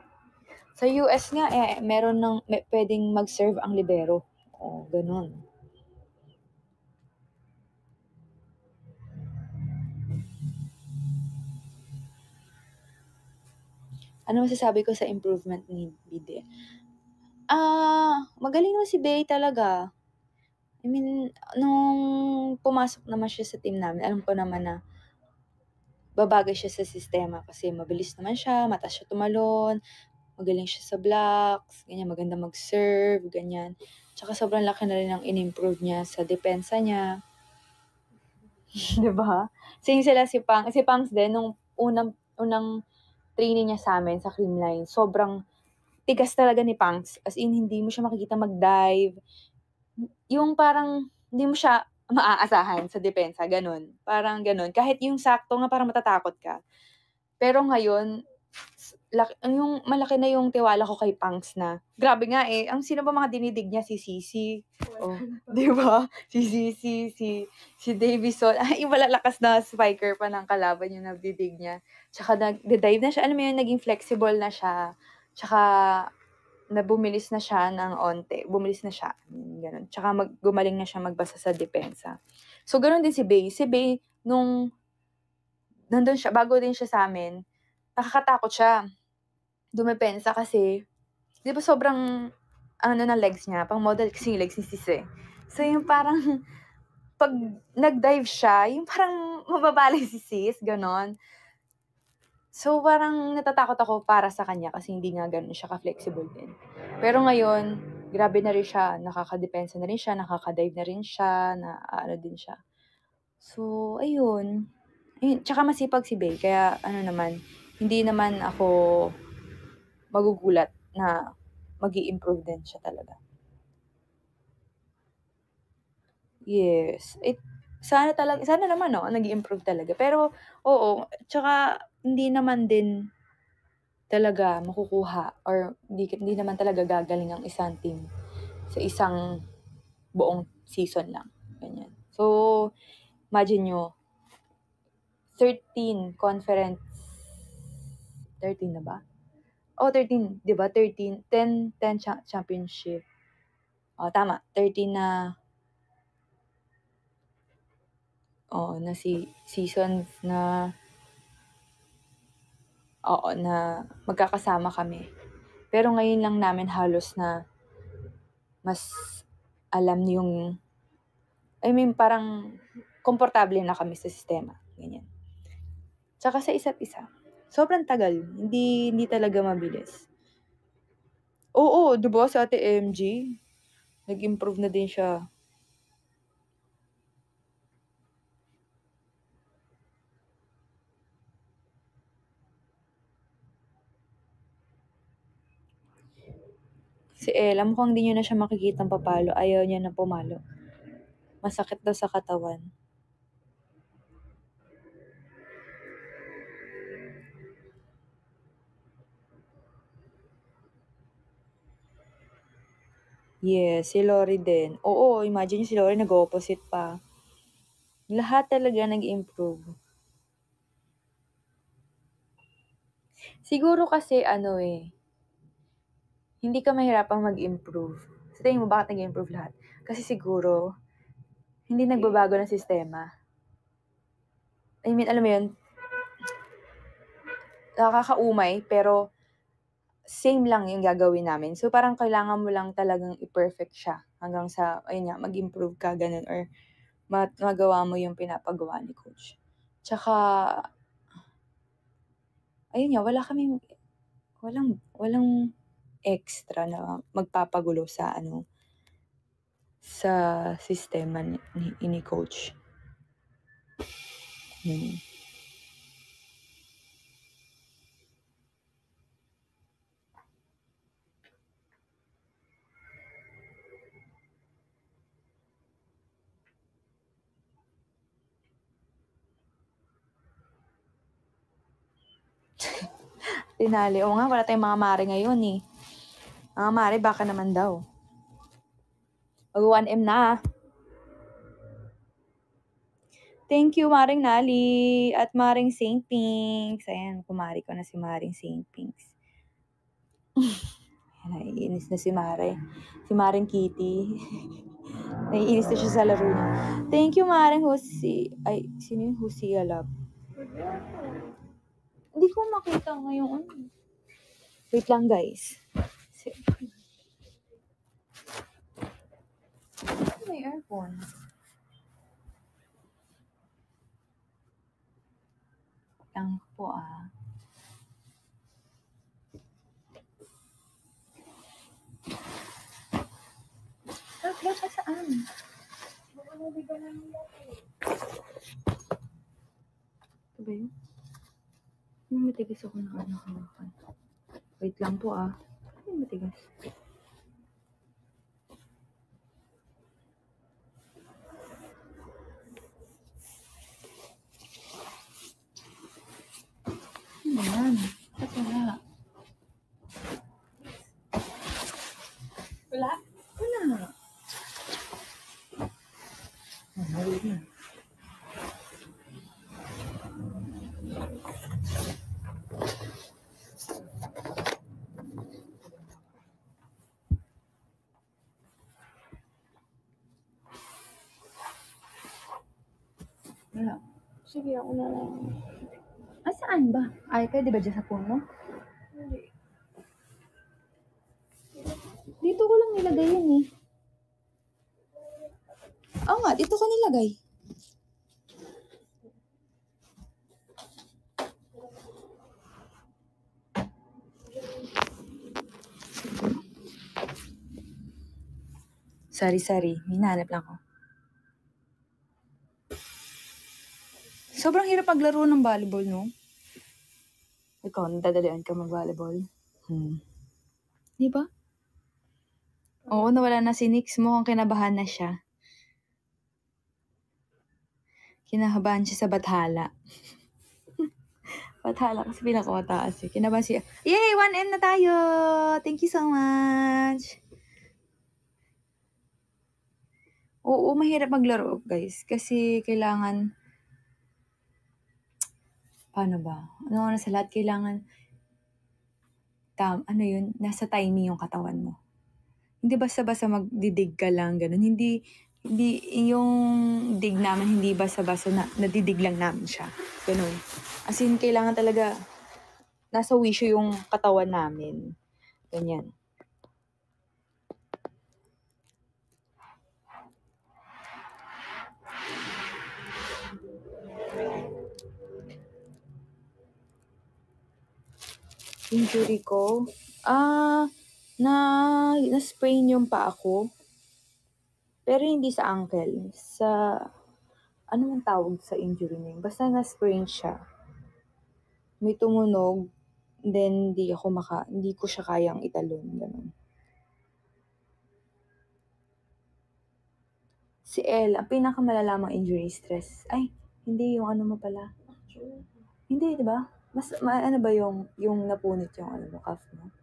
Sa US nga, meron pwedeng mag-serve ang libero. O, ganun. Ano masasabi ko sa improvement ni Bide? Magaling naman si Bey talaga. I mean, nung pumasok naman siya sa team namin, alam ko naman na babagay siya sa sistema kasi mabilis naman siya, mataas siya tumalon, magaling siya sa blocks, ganyan, maganda mag-serve, ganyan. Tsaka sobrang laki na rin ang in-improve niya sa depensa niya. Diba? Same sila si Pangs din, nung unang training niya sa amin sa Creamline, sobrang tigas talaga ni Pangs. As in, hindi mo siya makikita mag-dive. Yung parang, hindi mo siya maaasahan sa depensa, ganun. Parang ganun. Kahit yung sakto nga, parang matatakot ka. Pero ngayon, yung malaki na yung tiwala ko kay Pangs na, grabe nga ang sino ba mga dinidig niya? Si Sisi. Oh, di ba? Si Sisi, si Davison. Yung malalakas na spiker pa ng kalaban yung nagdidig niya. Tsaka nag-dive na siya. Alam mo yun, naging flexible na siya. Tsaka, bumilis na siya ng onte. Bumilis na siya. Ganun. Tsaka gumaling na siya magbasa sa depensa. So, ganun din si Bay. Si Bay, nung nandun siya, bago din siya sa amin, nakakatakot siya. Dumepensa kasi, di ba sobrang, na legs niya, pang model kasi yung legs ni Sis eh. So, yung parang, pag nag-dive siya, yung parang mababali si Sis, ganon. So, parang natatakot ako para sa kanya kasi hindi nga ganun siya ka-flexible din. Pero ngayon, grabe na rin siya, nakakadepensa na rin siya, nakaka-dive na rin siya, din siya. So, ayun. Ayun, tsaka masipag si Bey kaya ano naman, hindi naman ako magugulat na mag-i-improve din siya talaga. Yes, sana naman nag-i-improve talaga. Pero oo, tsaka hindi naman din talaga makukuha or hindi naman talaga gagaling ang isang team sa isang buong season lang, ganyan. So, imagine niyo 13 na ba? 13, 'di ba? 10 championship. Tama, 13 na na seasons na na magkakasama kami. Pero ngayon lang namin halos na mas alam yung parang komportable na kami sa sistema, ganyan. Tsaka sa isa't isa. Sobrang tagal, hindi talaga mabilis. Oo, 'di ba si Ate MJ, nag-improve na din siya. Si Ella, mukhang di niyo na siya makikitang papalo. Ayaw niya na pumalo. Masakit daw sa katawan. Yes, si Lori din. Oo, imagine si Lori nag-opposite pa. Lahat talaga nag-improve. Siguro kasi hindi ka mahirapang mag-improve. Sa tingin mo bakit nag-improve lahat? Kasi siguro, hindi nagbabago ng sistema. I mean, alam mo yun, nakakaumay, pero same lang yung gagawin namin. So, parang kailangan mo lang talagang i-perfect siya hanggang sa, ayun nga, mag-improve ka, ganun, or magawa mo yung pinapagawa ni coach. Tsaka, ayun nga, walang extra na magpapagulo sa sa sistema ni coach. Tinali. Oo nga, wala tayong mga mare ngayon eh. Mga mare, baka naman daw. Mag-1M na. Thank you, Maring Nali at Maring Saint Pinks. Ayan, kumari ko na si Maring Saint Pinks. Naiinis na si Mare. Si Maring Kitty. Naiinis na siya sa laro niya. Thank you, Maring Husi. Ay, sino yung Husi Alab? Hindi ko makita ngayon. Wait lang, guys. May earphone. Lang po Wala ka saan? Ito ba yun? Matigas ako ng hawakan. Wait lang po matigas. Ayan. Kasi wala. Wala? Wala. Wait na. Wala. Sige, ako na lang. Saan ba? Ay, di ba dyan sa puno? Hindi. Dito ko lang nilagay yan eh. Oo nga, dito ko nilagay. Sorry. Hinahanap lang ako. So, Sobrang hirap maglaro ng volleyball, no? Ikaw, nadadalian ka mag-volleyball? Di ba? Oo, nawala na si Nix. Mukhang kinabahan na siya. Kinabahan siya sa bathala. Bathala kasi pinakamataas eh. Kinabahan siya. Yay! 1M na tayo! Thank you so much! Oo, mahirap maglaro, guys. Kasi kailangan... Paano ba? Ano sa lahat? Kailangan... ano yun? Nasa timing yung katawan mo. Hindi basta-basta magdidig ka lang, ganun. Hindi yung dig namin, hindi basta-basta nadidig lang namin siya. Ganun. As in, kailangan talaga, nasa wisyo yung katawan namin. Ganyan. Injury ko? Na-sprain yung paa ko. Pero hindi sa ankle. Sa, ano man tawag sa injury na yun? Basta na-sprain siya. May tumunog, then hindi ko siya kayang italon. Ganun. Si Elle, ang pinakamalalamang injury, stress. Ay, hindi yung ano mo pala. Hindi, di ba? Mas, ano ba yung napunit yung ano mo, calf mo?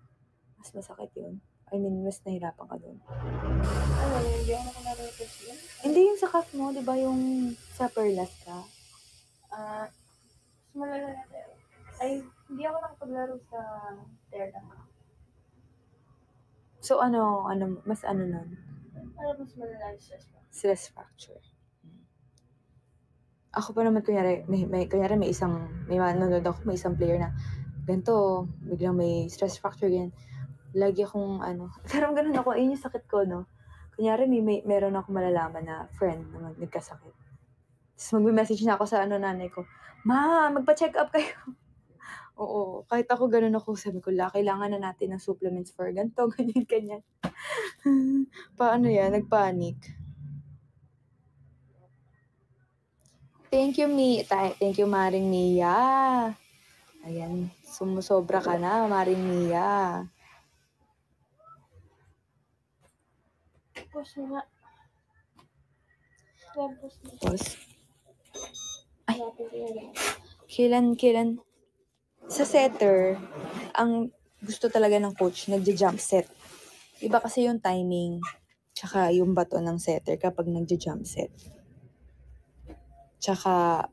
Mas masakit yun. I mean, mas nahirapan ka dun. Ano, hindi ako nakalaro yun? Hindi yung sa calf mo, di ba yung sa perlas ka? Mas malala na tayo. Ay, hindi ako nakapaglaro sa terra. So, mas ano nun? Ano mas malala yung stress pa? Stress fracture. Ako pa naman, kunyari, may manonood ako, may isang player na, ganito, biglang may stress fracture, yan. Lagi akong, parang ganun ako, yun yung sakit ko, no? Kunyari, meron ako malalaman na friend na nagkasakit. Tapos mag-message na ako sa nanay ko, Ma, magpa-check up kayo. Oo, kahit ako ganun ako, sabi ko, kailangan na natin ng supplements for ganito, ganyan. Paano yan? Nagpanic. Thank you, Thank you, Maring Mia. Ayan, sumusobra ka na, Maring Mia. Pause mo nga. Pause mo. Pause. Ay. Kailan? Kailan? Sa setter, ang gusto talaga ng coach, nagja-jump set. Iba kasi yung timing, tsaka yung bato ng setter kapag nagja-jump set. Tsaka,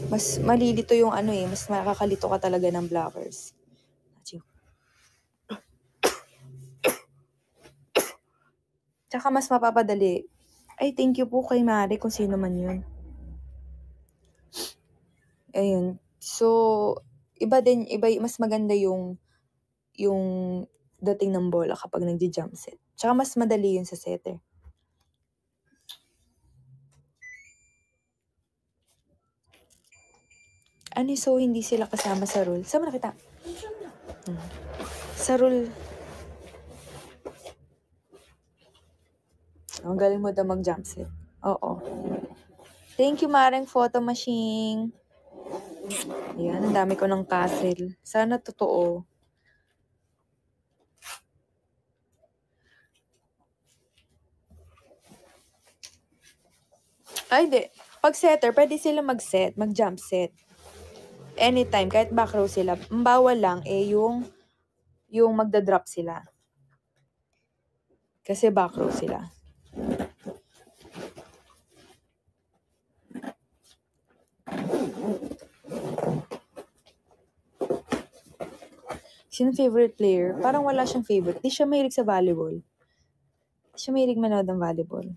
mas malilito yung mas makakalito ka talaga ng blockers. Tsaka mas mapapadali. Ay, thank you po kay Mari kung sino man yun. Ayun. So, mas maganda yung dating ng bola kapag nagdi-jump set. Tsaka mas madali yun sa setter. So hindi sila kasama sa rule? Saan mo nakita? Sa rule. Ang galing mo daw mag-jump set. Oo. Thank you, Mareng Photo Machine. Ayan, ang dami ko ng castle. Sana totoo. Ay, di. Pag setter, pwede sila mag-jump set. Anytime, kahit back row sila. Ang bawal lang, yung magda-drop sila. Kasi back row sila. Sino favorite player? Parang wala siyang favorite. Di siya mahilig sa volleyball. Di siya mahilig manood ng volleyball.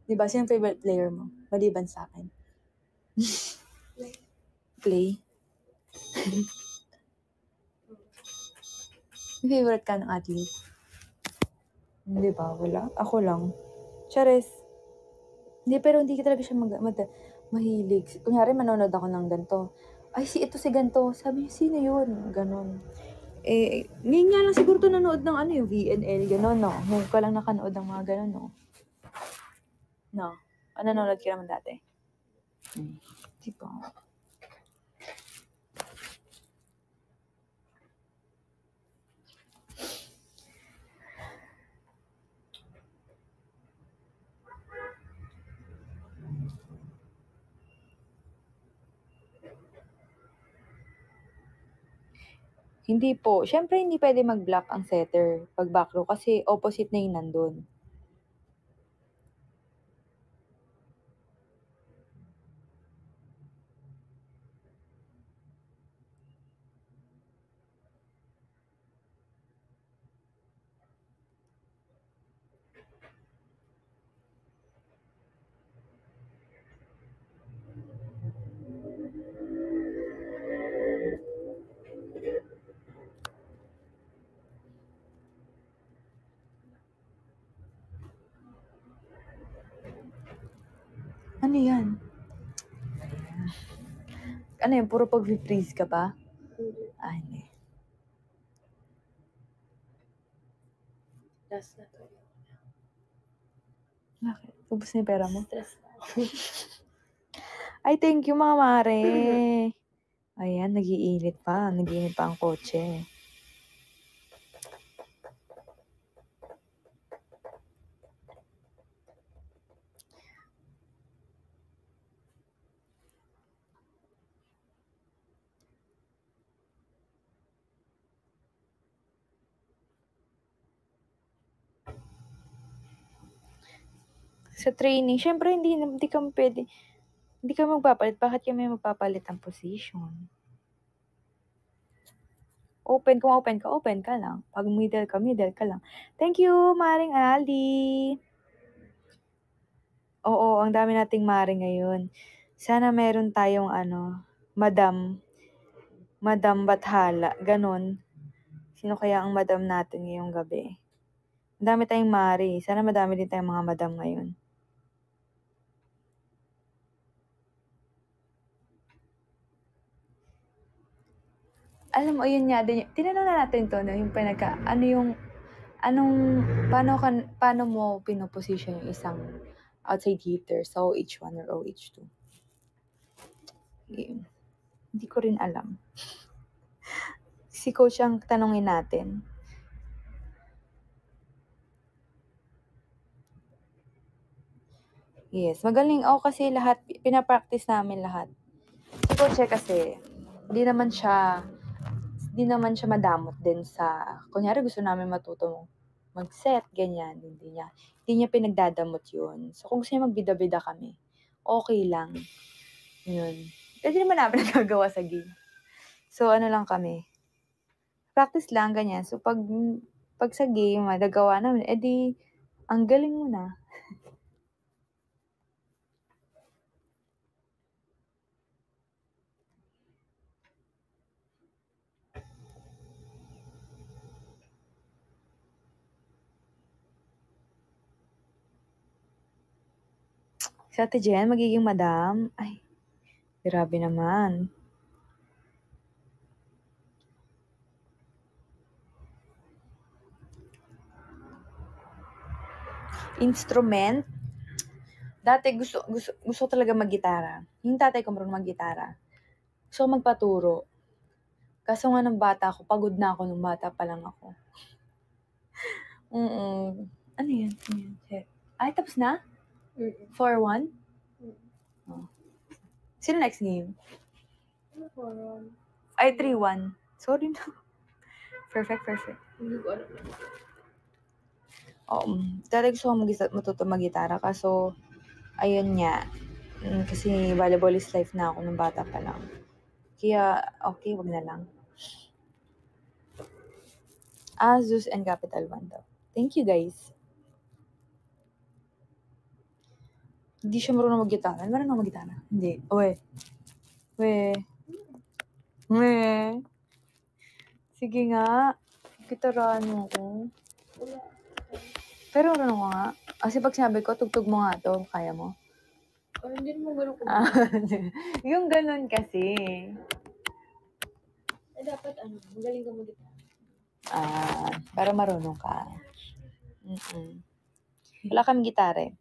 Diba, sino favorite player mo? Maliban sa akin. Play? Favorite ka ng athlete? Hindi ba? Wala. Ako lang. Charis. Hindi, pero hindi ka talaga siya mahilig. Kunyari, manonood ako ng ganito. Ay, ito si ganito. Sabi niya, sino yun? Ganon. Ngayon nga lang siguro to nanood ng yung VNL, gano'n, no? Ngayon ko lang nakanood ng mga gano'n, no? No? Nanonood ka naman dati? Di ba? Hindi po. Siyempre, hindi pwede mag-block ang setter pag back row kasi opposite na yung nandun. Ano yan? Ano yan? Puro pag-freeze ka pa? Hindi. Last na to. Bakit? Ubus na yung pera mo? Stress na. Ay, thank you, mga mare. Ayan, nag-iinit pa. Nag-iinit pa ang kotse. Sa training, syempre hindi kami pwede, hindi kami magpapalit. Bakit kami magpapalit ang position? Kung open ka lang. Pag middle ka lang. Thank you, Maring Ali. Oo, ang dami nating Mare ngayon. Sana meron tayong Madam Bathala. Ganon. Sino kaya ang madam natin ngayong gabi? Ang dami tayong Mare. Sana madami din tayong mga madam ngayon. Alam mo, yun nga din. Tinanong na natin to, no? Yung paano mo pinoposition yung isang outside hitter sa OH1 or OH2? Yun. Hindi ko rin alam. Si coach ang tanongin natin. Yes, magaling. Kasi lahat, pinapractice namin lahat. Si coach kasi, hindi naman siya madamot din sa, kunyari gusto namin matuto mag-set, ganyan, hindi niya pinagdadamot yun. So, kung gusto niya magbida-bida kami, okay lang. Yun. Pwede naman namin nagagawa sa game. So, ano lang kami, practice lang, ganyan. So, pag sa game, nagawa namin, edi, ang galing mo na. Sa Ate Jen, magiging madam? Ay, grabe naman. Instrument? Dati gusto talaga mag-gitara. Yung tatay ko marunong mag-gitara. Gusto ko magpaturo. Kaso nga ng bata ako, pagod na ako nung bata pa lang ako. Ano yan? Ay, tapos na? 4-1? Oh. Sino next game? 4-1. Ay, 3-1. Sorry na. Perfect. Hindi ko alam. Dati gusto ko matuto mag-gitara. Kaso, ayun nga. Kasi volleyball is life na ako nung bata pa lang. Kaya, okay, wag na lang. Asus and Capital One daw. Thank you, guys. Hindi siya marunong mag-gitara. Marunong mag-gitara? Hindi. We. Sige nga. Gitaraan mo ko. Pero marunong ko nga. Kasi pag sinabi ko, tugtog mo nga to. Kaya mo? Hindi mo ganun ko. Yung ganun kasi. Dapat magaling ka mag-gitara. Para marunong ka. Wala kaming gitara eh.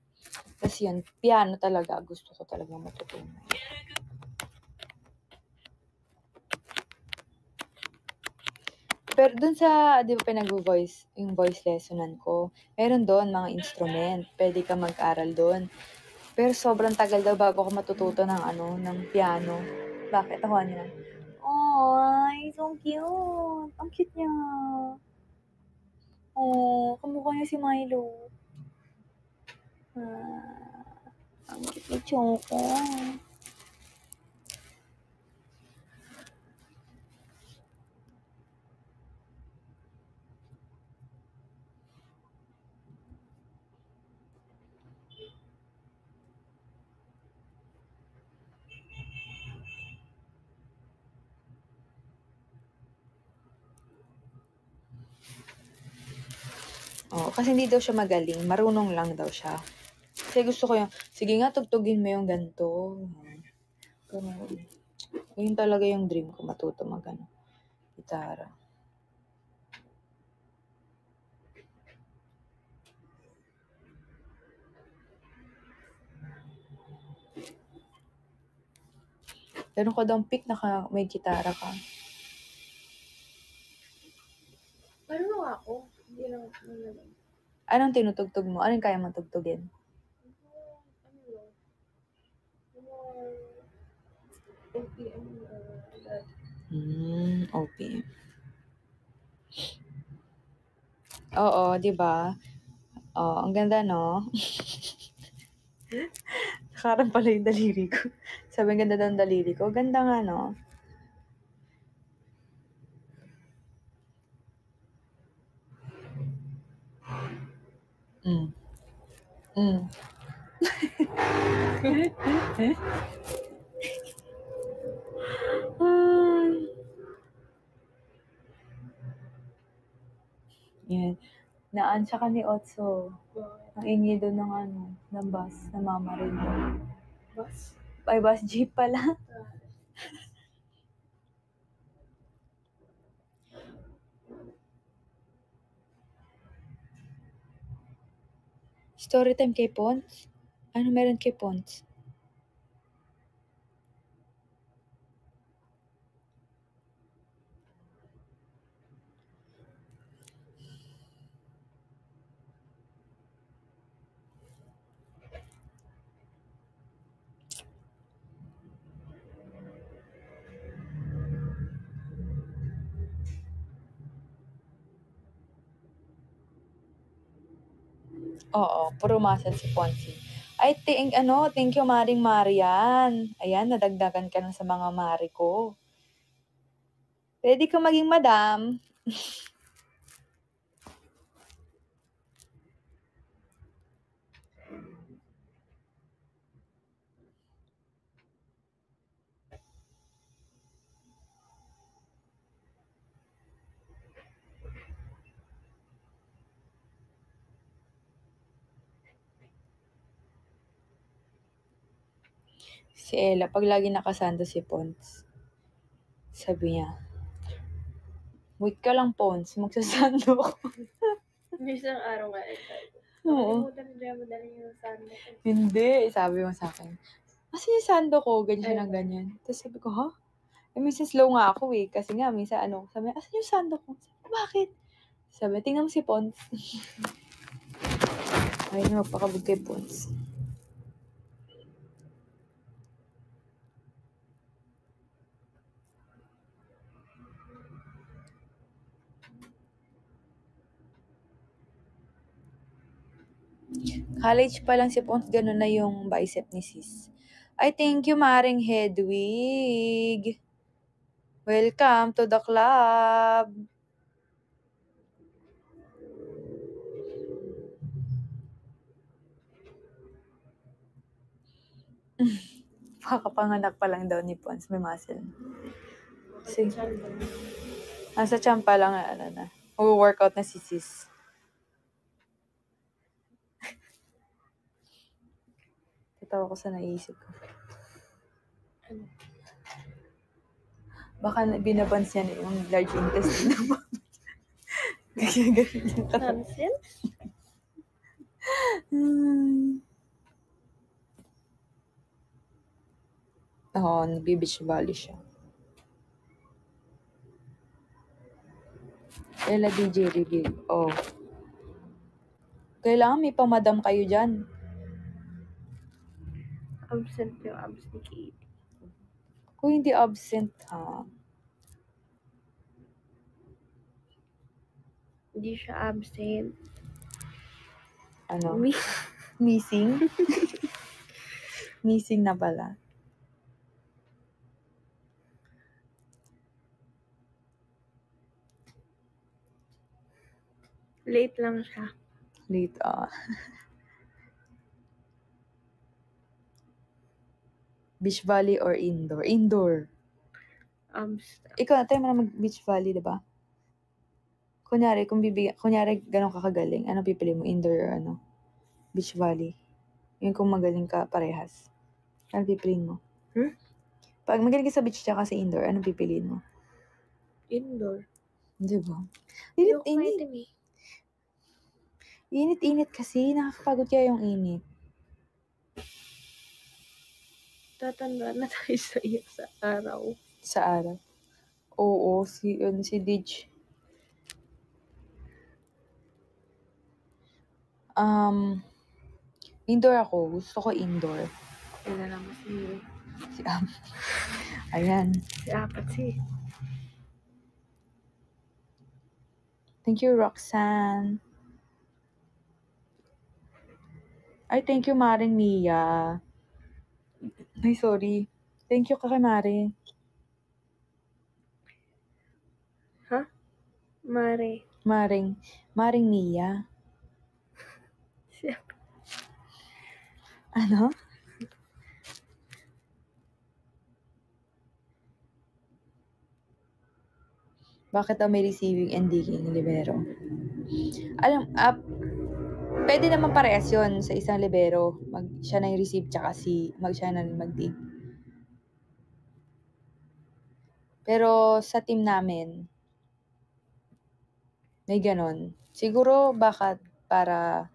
Kasi yun, piano talaga. Gusto ko talaga matutunan. Pero dun sa, di ba pinag-voice, yung voice lessonan ko, meron doon mga instrument. Pwede ka mag-aral doon. Pero sobrang tagal daw bago ako matututo ng piano. Bakit? Ako niya. Ay, so cute. Ang cute niya. Oh, kamukha niya si Milo. Ang cute ni Choco. Oo, kasi hindi daw siya magaling. Marunong lang daw siya. Kasi gusto ko yung, sige nga, tugtugin mo yung ganito. Ganun. Yun talaga yung dream ko, matuto gitara. Meron ka daw pick na may gitara ka. Marunong ako. Hindi lang. Anong tinutugtog mo? Anong kaya mong tugtugin? OPM. OPM. Oo, di ba? Oh, ang ganda, no? Nakaram pala yung daliri ko. Sabi, ang ganda daw ng daliri ko. Ganda nga, no? Yan. Naansya ka ni Otso. Ang ingi doon ng bus, namamarin doon. Bus? Ay, bus jeep pala. Story time kay Pons? Ano meron kay Pons? Oo, puro muscle si Ponzi. Ay, thank you, Maring Marian. Ayan, nadagdagan ka na sa mga mari ko. Pwede ka maging madam. Si Ella, pag lagi nakasando si Pons, sabi niya, wait ka lang, Pons, magsasando ko. Isang araw nga. Oo. Nakalimutan mo dali yung sando ko. Hindi, sabi mo sa akin, kasi yung sando ko, ganyan siya ng ganyan. Tapos sabi ko, ha? Minsan slow nga ako eh, kasi nga, minsan sabi niya, asan yung sando ko? Sabi ko, bakit? Sabi, tingnan mo si Pons. Ay, magpakabog kay Pons. College pa lang si Pons, gano'n na yung bicep ni sis. Ay, thank you, Maring Hedwig. Welcome to the club. Kakapanganak pa lang daw ni Pons, may muscle. Nasa tiyan pa lang, workout na si sis. Tatawa ko sa naisip ko. Baka binabans niya yung large intestine. Nonsense? Oo, nagbe-beach volley siya. Kaya DJ reveal. Oh. Kailangan may pamadam kayo dyan. Absent yung abs ni Katie. Kung hindi absent, ha? Hindi siya absent. Ano? Missing? Missing na pala. Late lang siya. Late, Beach volley or indoor? Indoor. Abs. Ikaw, tayo mo na mag-beach volley, diba? Kunyari, kunyari ganun ka kagaling, ano pipili mo? Indoor or ano? Beach volley. Yung kung magaling ka parehas. Ano pipiliin mo? Pag magaling ka sa beach tsaka sa indoor, ano pipiliin mo? Indoor. Diba? Ayoko Init. maitim eh. Init kasi. Nakakapagod kaya yung init. Tatanda na tayo sa iyo sa araw. Sa araw. Oo, si Dij. Indoor ako. Gusto ko indoor. Yan na naman Si Ayan. si Apat si. Thank you, Roxanne. Ay, thank you, Maring Mia. Ay, sorry. Thank you, kay Mare. Ha? Mare. Maring Mia. Si Apat. Ano? Bakit daw may receiving and digging libero? Pwede naman parehas yun sa isang libero. Siya na yung receive tsaka siya na mag-dig. Pero sa team namin, may ganon. Siguro bakit para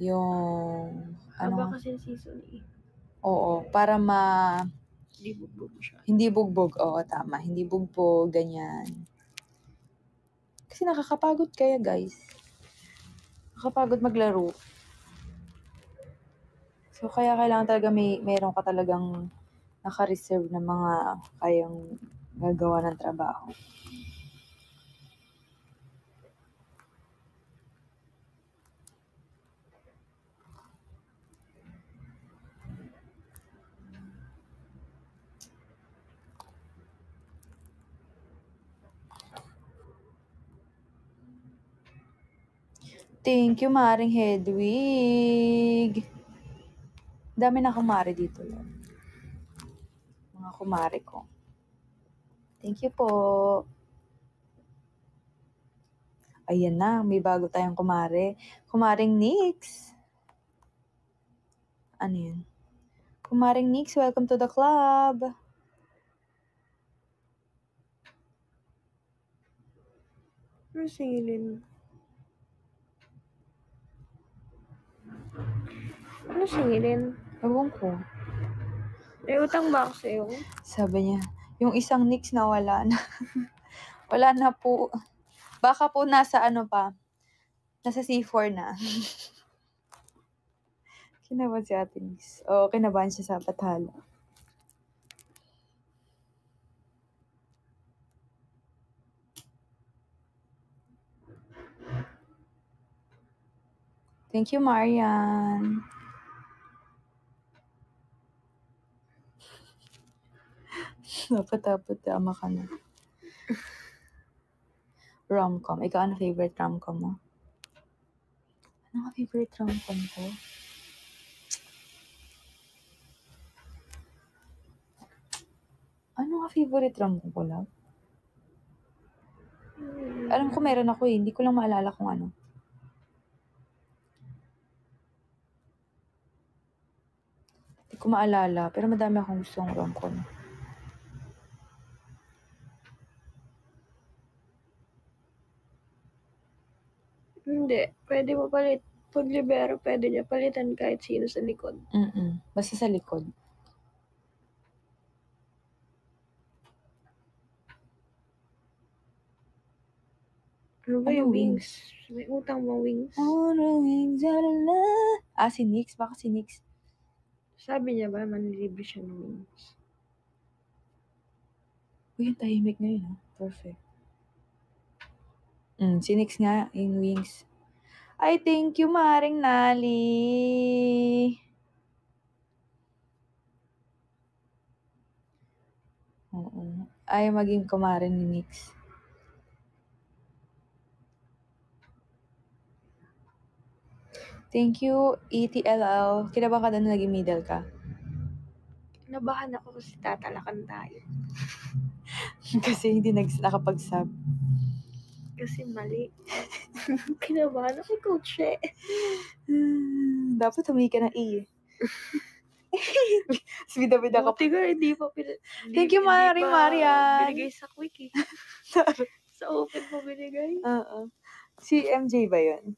yung Haba kasi season eh. Oo, para Hindi bugbog siya. hindi bugbog. Oo, tama. Hindi bugbog, ganyan. Kasi nakakapagod kaya, guys. Nakakapagod maglaro. So, kaya kailangan talaga meron ka talagang naka-reserve na mga kayang gagawa ng trabaho. Thank you, Maring Hedwig. Dami na kumare dito. Mga kumare ko. Thank you po. Ayan na, may bago tayong kumare. Kumaring Nix. Ano yun? Kumaring Nix, welcome to the club. Ano singilin? Ano singilin? Ewan ko. May utang ba ako sa'yo? Sabi niya, yung isang Nix na wala na. Wala na po. Baka po nasa nasa C4 na. Kinabahan si Ate Nix. Oo, kinabahan siya sa pathala. Thank you, Marian. Dapat tama ka na. Rom-com. Ikaw, ano favorite rom-com mo? Ano ka favorite rom-com ko? Ano ka favorite rom-com ko lang? Alam ko meron ako eh. Hindi ko lang maalala kung ano. Hindi ko maalala. Pero madami akong gustong rom-com. Hindi. Pwede mo palit. Pag libero, pwede niya palitan kahit sino sa likod. Basta sa likod. Ano ba Ano yung wings? wings? May utang bang wings? Wings, si Nix. Baka si Nix. Sabi niya ba, manlilibre siya ng wings? Uy, ang tahimik ngayon, ha? Perfect. Si Nix nga, yung wings. Ay, thank you, Maring Nali. Oo. Ay, maging kumarin ni Nix. Thank you, ETLL. Kinabahan ka na naging middle ka? Nabahan ako kasi tatalakan tayo. Kasi hindi nakapag-sub. Kasi mali. Kinabahan ako, coach eh. Dapat humingi ka ng E. Bida-bida ka pa. Buti nga, hindi pa Thank you, Maring Marian. binigay sa quick eh. Sa open pa binigay. Oo. Si MJ ba yun?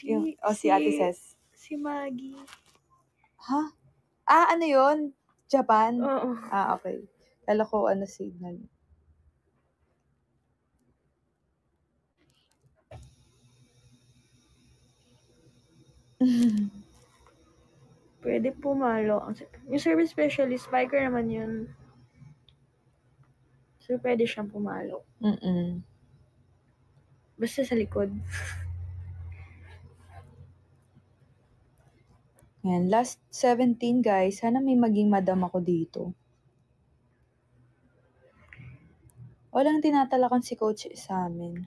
Si Ate Ses. Si Maggie. Ha? Ano yun? Japan? Oo. Okay. Kala ko signal. Pwede pumalo. Yung service specialist, biker naman yun. So, pwede siyang pumalo. Basta sa likod. Yan. Last 17, guys. Sana may maging madam ako dito. Walang tinatalakan si coach sa amin.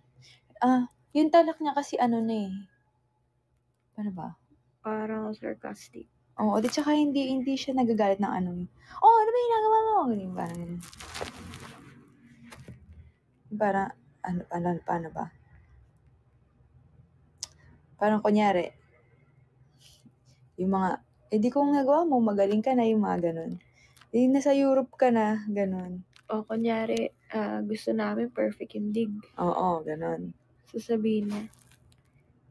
Yung talak niya kasi na eh. Paano ba? Parang sarcastic. Oo, di tsaka hindi siya nagagalit ng ano. Ano ba yung nagawa mo? Ganyan, parang ganyan. Parang, paano ba? Parang kunyari, yung mga, di kung nagawa mo, magaling ka na, yung mga ganun. Nasa Europe ka na, ganun. O, kunyari, gusto namin perfect yung dig. Oo, ganun. Sasabihin na,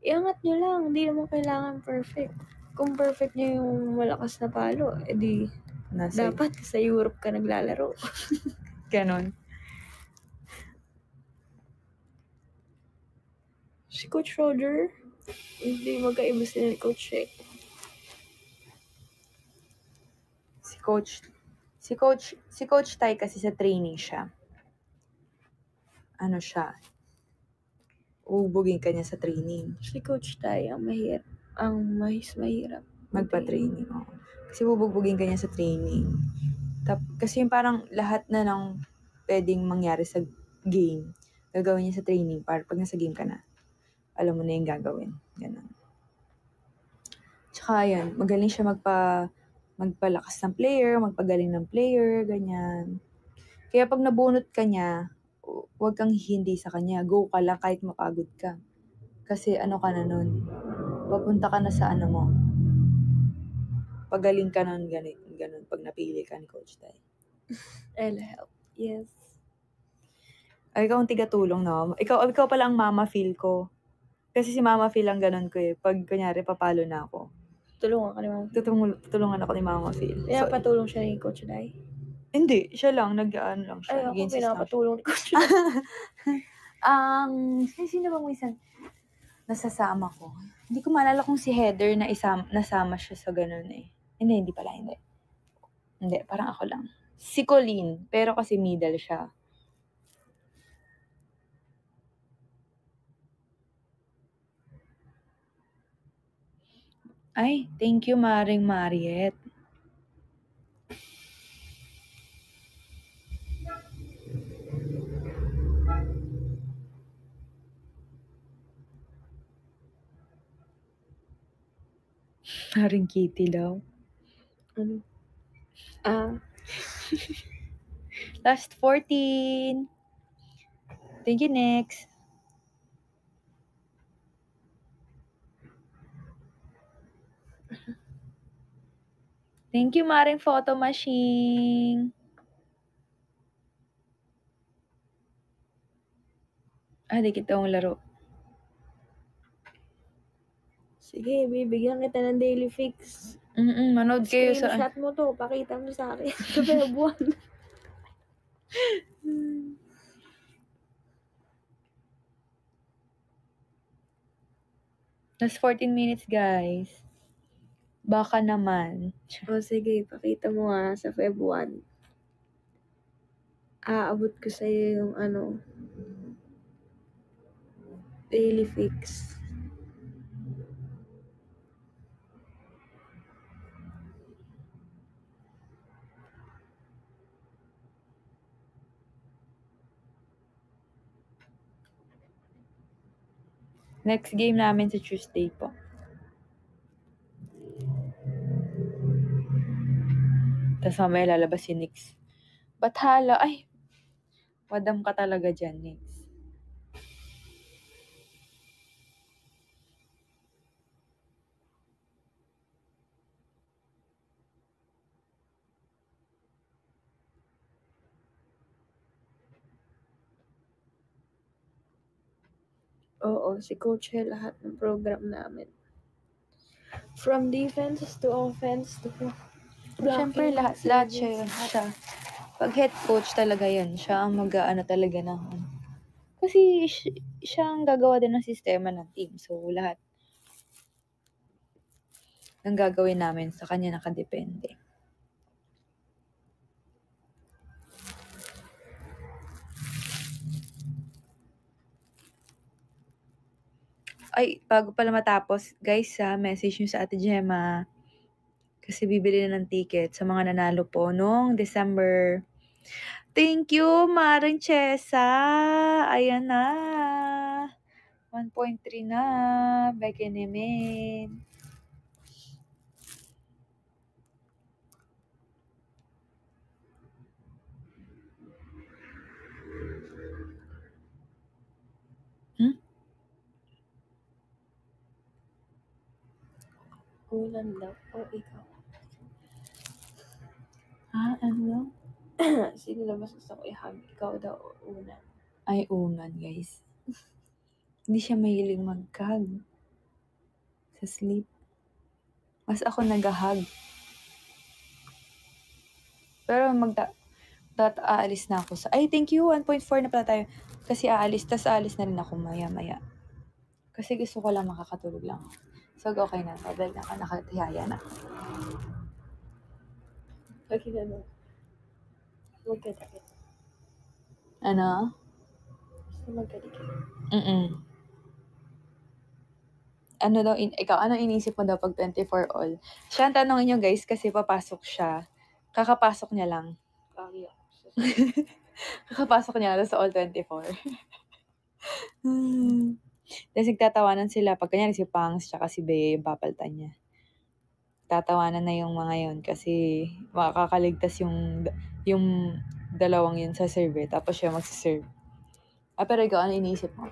iangat nyo lang, hindi naman kailangan perfect. Kung perfect nyo yung malakas na palo, edi dapat sa Europe ka naglalaro. Ganon. Si Coach Roger, hindi magkaiba sila ni Coach Shek. Si Coach Tai kasi sa training siya. Ano siya? Ubugin ka niya sa training. Si Coach Tai, ang mahirap. Magpa-training. Kasi bubugbugin ka niya sa training. Kasi yung parang lahat na ng pwedeng mangyari sa game, gagawin niya sa training para pag nasa game ka na, alam mo na yung gagawin. Ganun. Tsaka yan, magaling siya magpalakas ng player, magpagaling ng player, ganyan. Kaya pag nabunot ka niya, huwag kang hindi sa kanya. Go ka lang kahit mapagod ka. Kasi ka na nun. Papunta ka na sa mo. Pagaling ka nun, ganun, pag napili ka ni Coach Tai. I'll help. Yes. Ay, ikaw ang tigatulong, no? Ikaw pala ang mama feel ko. Kasi si mama feel ang ganun ko eh. Pag kunyari, papalo na ako. Tulungan ka ni Mama. Tutulungan ako ni mama feel. Kaya patulong siya ni Coach Dai? Hindi, siya lang. Nag-ano lang siya. Ay, ako pinapatulong ni Coach Dai. Sino bang minsan nasasama ko? Hindi ko maalala kung si Heather na nasama siya sa ganun eh. Hindi pala, hindi. Hindi, parang ako lang. Si Colleen, pero kasi middle siya. Ay, thank you, Maring Mariet. Maring Kitty daw. Ano? Last 14. Thank you, next. Thank you, Maring Photo Machine. Di kita ang laro. Sige, bibigyan kita ng daily fix. Manood kayo sa... Screenshot mo to, pakita mo sa akin. Sa Feb 1. Last 14 minutes, guys. Baka naman. O sige, pakita mo nga sa Feb 1. Aabot ko sa'yo yung daily fix. Next game namin sa Tuesday po. Tapos mamaya lalabas si Nix. Bathala. Ay! Wadam ka talaga dyan, Nix. Oo, si Coach Hel lahat ng program namin. From defense to offense to Siyempre, lahat siya yun. Pag head coach talaga yun, siya ang mag-ano talaga ng... Kasi siya ang gagawa din ng sistema ng team. So, lahat ng gagawin namin sa kanya nakadepende. Ay, bago pala matapos, guys, message nyo sa Ate Gemma. Kasi bibili na ng ticket sa mga nanalo po noong December. Thank you, Maring Chesa. Ayan na. 1.3 na. Beke namin. Ulan daw. O, ikaw. Ano? Sino na mas gusto ko i-hug? Ikaw daw o ulan? Ay, unan, guys. Hindi siya mahilig mag-hug sa sleep. Mas ako nag-hug. Pero aalis na ako sa... Ay, thank you. 1.4 na pala tayo. Kasi aalis na rin ako maya-maya. Kasi gusto ko lang makakatulog lang. So, okay na. Dahil nakatihaya na. Okay na no. Magkadikit. Ano? Gusto magkadikit. Ano daw, ikaw, ano inisip mo daw pag 24 all? Siya ang tanongin nyo, guys, kasi papasok siya. Kakapasok niya lang. Kaya. Kakapasok niya lang sa all 24. Tapos nagtatawanan sila. Pag kanya si Pangs tsaka si Bea yung papaltan niya. Tatawanan na yung mga yun kasi makakaligtas yung dalawang yun sa server. Tapos siya magsiserve. Pero ikaw, ano iniisip mo?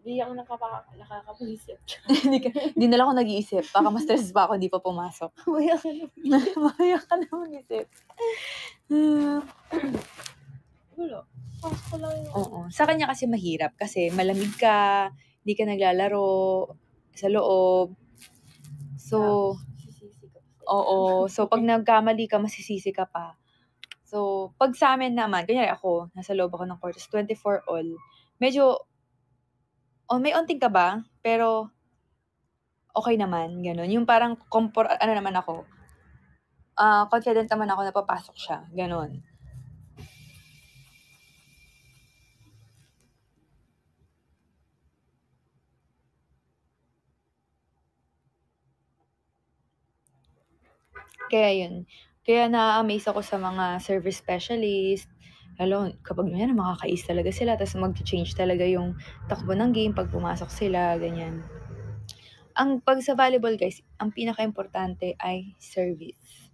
Hindi ako nakakapag-isip. Hindi na lang ako nag-iisip. Baka ma-stress pa ako, hindi pa pumasok. Maya ka na. Maya ka na mag-isip. Wala. Pasok ko lang yun. Oo. Sa kanya kasi mahirap kasi malamig ka, hindi ka naglalaro sa loob. So, Sisisi ka pa. oo. So, pag nagkamali ka, masisisi ka pa. So, pag sa amin naman, kunyari ako, nasa loob ako ng quarters, 24 all, medyo, may onting kaba, pero okay naman, ganun. Yung parang, naman ako, confident naman ako na papasok siya, ganun. Kaya yun. Kaya na-amaze ako sa mga service specialist. Lalo, kapag yan, makakais talaga sila. Tapos mag-change talaga yung takbo ng game pag pumasok sila, ganyan. Pag sa volleyball, guys, ang pinaka-importante ay service.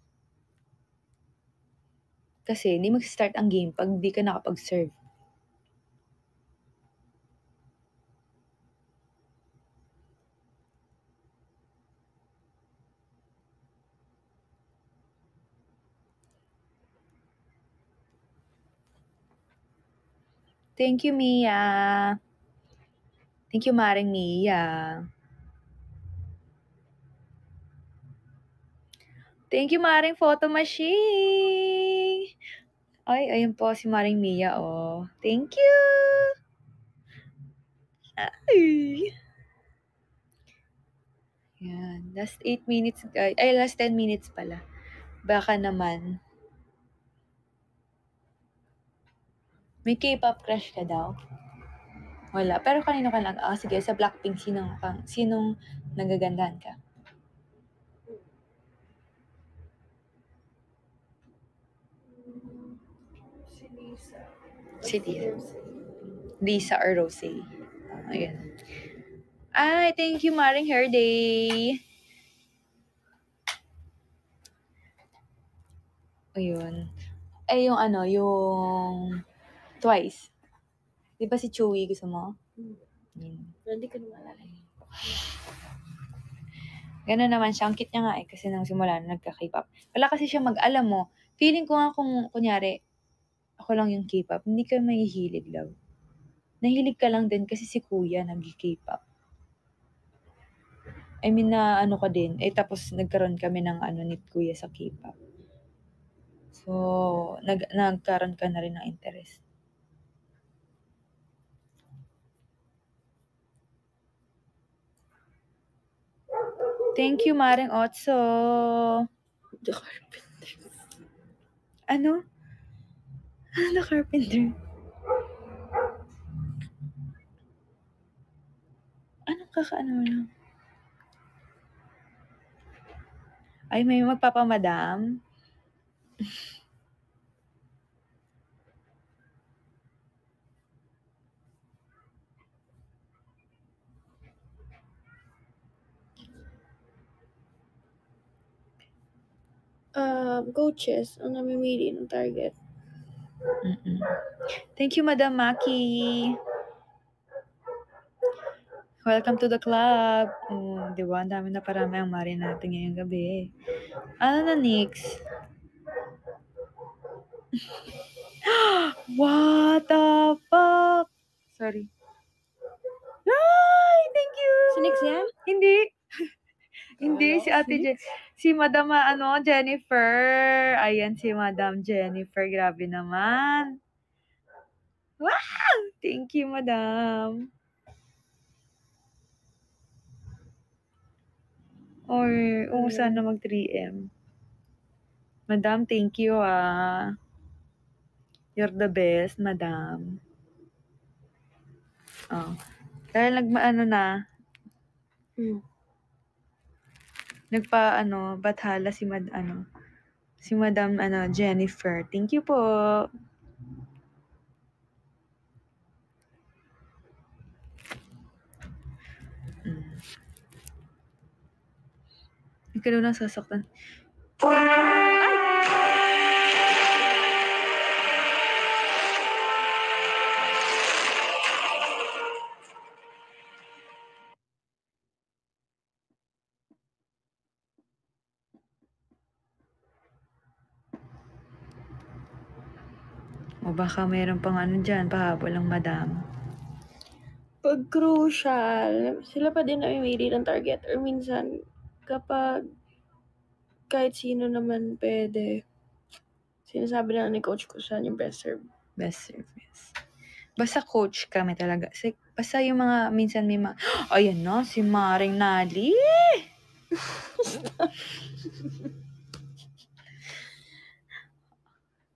Kasi hindi mag-start ang game pag di ka nakapag-serve. Thank you, Mia. Thank you, Maring Mia. Thank you, Maring Photo Machine. Ay, ayun po si Maring Mia, oh. Thank you. Ay. Yan. Last 8 minutes, guys. Ay, last 10 minutes pala. Baka naman. May K-pop crush ka daw? Wala. Pero kanino ka lang? Ah, sige, sa Blackpink, sinong nagagandahan ka? Si Lisa. Si Lisa or Rosé. Ayan. Ay, thank you, Maring Hair Day. Ayun. Ay, yung yung Twice. Di ba si Chewie gusto mo? Hindi ko na maalala. Ganun naman siya. Ang cute niya nga kasi nang simula na nagka-K-pop. Wala kasi siya mag-alam mo. Feeling ko nga kung kunyari, ako lang yung K-pop, hindi ka mahihilig, love. Nahilig ka lang din kasi si kuya nag-K-pop. I mean na ka din. Tapos nagkaroon kami ng ni kuya sa K-pop. So, nagkaroon ka na rin ng interest. Thank you, Maring Otso. The Carpenter. Ano? The Carpenter. Anong kakaano lang? Ay, may magpapamadam? Coaches ang namimili ng target. Thank you, Madam Maki. Welcome to the club. Di ba? Ang dami na parami ang mari natin ngayong gabi. Ano na, Nix? What the fuck? Sorry. Ay, thank you. Si Nix yan? Hindi. Hindi, si Ate si Madam Jennifer. Ayan, si Madam Jennifer. Grabe naman. Wow! Thank you, Madam. Or, sana mag 3M. Madam, thank you, You're the best, Madam. Oh. Dahil na, bathala si Madam Jennifer. Thank you po. Ikaw daw nasasaktan. O baka mayroon pang dyan, pahabol ng Madam. Pag crucial, sila pa din namimili ng target. Or minsan, kapag kahit sino naman pwede, sinasabi na ni coach ko saan yung best serve. Best service. Basta coach kami talaga. Basta yung mga, minsan may ayan na, si Maring Nali.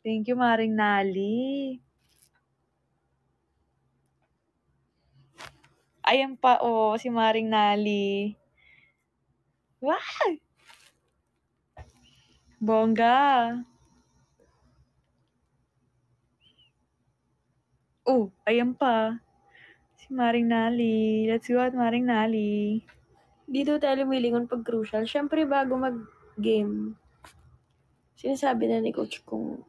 Thank you, Maring Nali. Ayan pa, si Maring Nali. Wow! Bongga. Ayan pa. Si Maring Nali. Let's go at Maring Nali. Dito tayo lumilingon pag crucial. Siyempre, bago mag-game, sinasabi na ni coach kung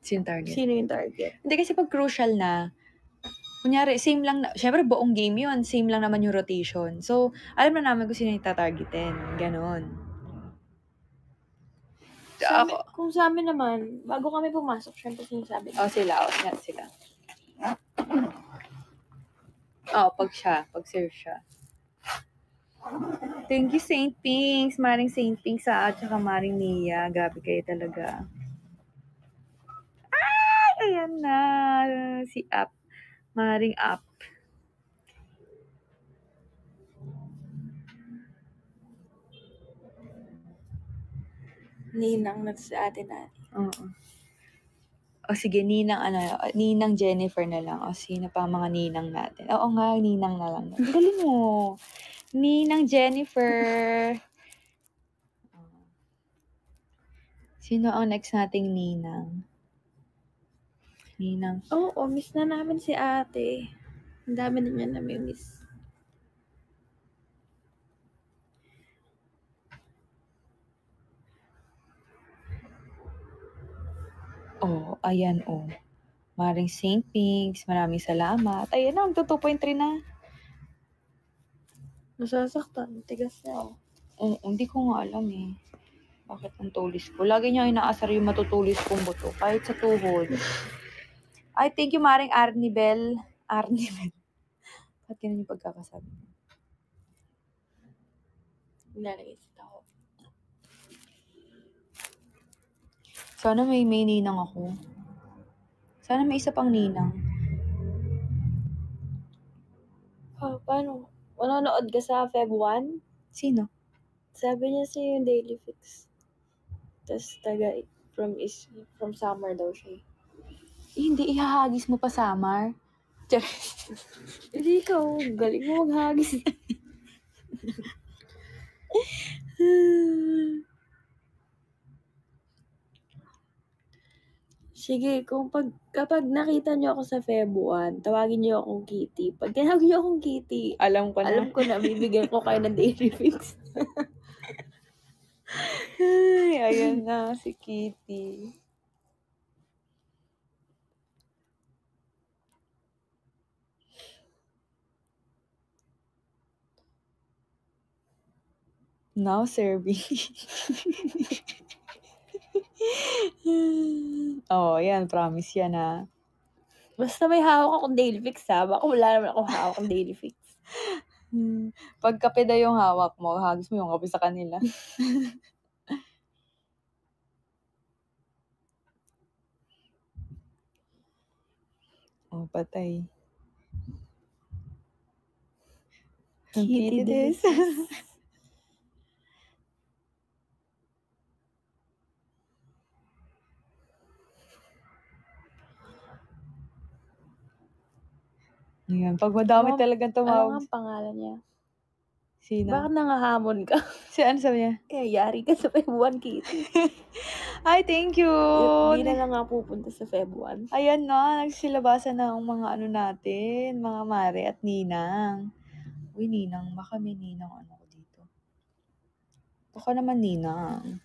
sino yung target. Hindi kasi pag crucial na, kunyari, same lang, syempre buong game yun, same lang naman yung rotation. So, alam na namin kung sino yung tatargetin. Ganon. Kung sa amin naman, bago kami pumasok, syempre sinasabi. Sila. Pag serve siya. Thank you, Saint Pinks. Maring Saint Pinks at saka Maring Nia. Grabe kayo talaga. Ay, ayan na. Si Up. Maring Up. Ninang na sa atin natin. Oo. O sige, Ninang Jennifer na lang. O sino pa ang mga Ninang natin? Oo nga, Ninang na lang. Ang galing mo. Ninang Jennifer. Sino ang next nating Ninang? Ninang. Oo, miss na namin si ate. Ang dami na niya nami-miss. Ayan Maring Saint Pinks, maraming salamat. Ayan na, magto 2.3 na. Nasasaktan. Tigas na. Hindi ko nga alam eh. Bakit ang tulis ko? Lagi niya inaasar yung matutulis kong buto. Kahit sa tuhod. Ay, thank you, Maring Arnibel. Ba't ganun yung pagkakasabi? Nilalagay sa tao. Sana may ninang ako. Sana may isa pang ninang. Paano? Manonood ka sa Feb 1? Sino? Sabi niya sa yung Daily Fix. Tapos from summer daw siya. Hindi ihahagis mo pa, Samar. Hindi ikaw. Galing mo maghagis. Sige, kapag nakita niyo ako sa Feb 1, tawagin niyo akong Kitty. Pag tinawag niyo akong Kitty, Alam ko na. alam ko na, bibigyan ko kayo ng Daily Fix. Ay, ayan na, si Kitty. Now serving. Yan, promise yan Basta may hawak akong Daily Fix ha. Baka wala naman akong hawak akong Daily Fix. Pag kape daw yung hawak mo, hagis mo yung kape sa kanila. Patay. Kitty this. Yan, pag madami talagang Ano tumawag. ang pangalan niya? Sino? Bakit nangahamon ka? Ano sabi niya? Kaya yari ka sa Feb 1, Kitty. Ay, thank you! Hindi na lang nga pupunta sa Feb 1. Ayan na, nagsilabasan na ang mga natin, mga Mare at Ninang. Uy, Ninang, baka may Ninang ko dito. Baka naman Ninang.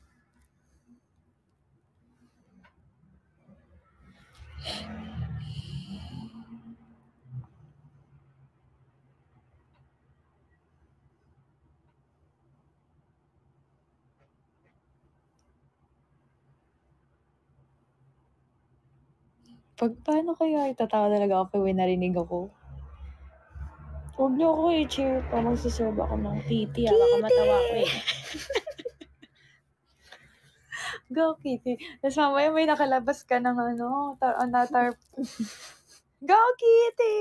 Paano kaya itatawa talaga ako pag may narinig ako? Huwag niyo ako i-cheer pa. Magsaserve ako ng Kitty. Baka matawa ko eh. Go, Kitty. Tapos mamaya may nakalabas ka ng Go, Kitty!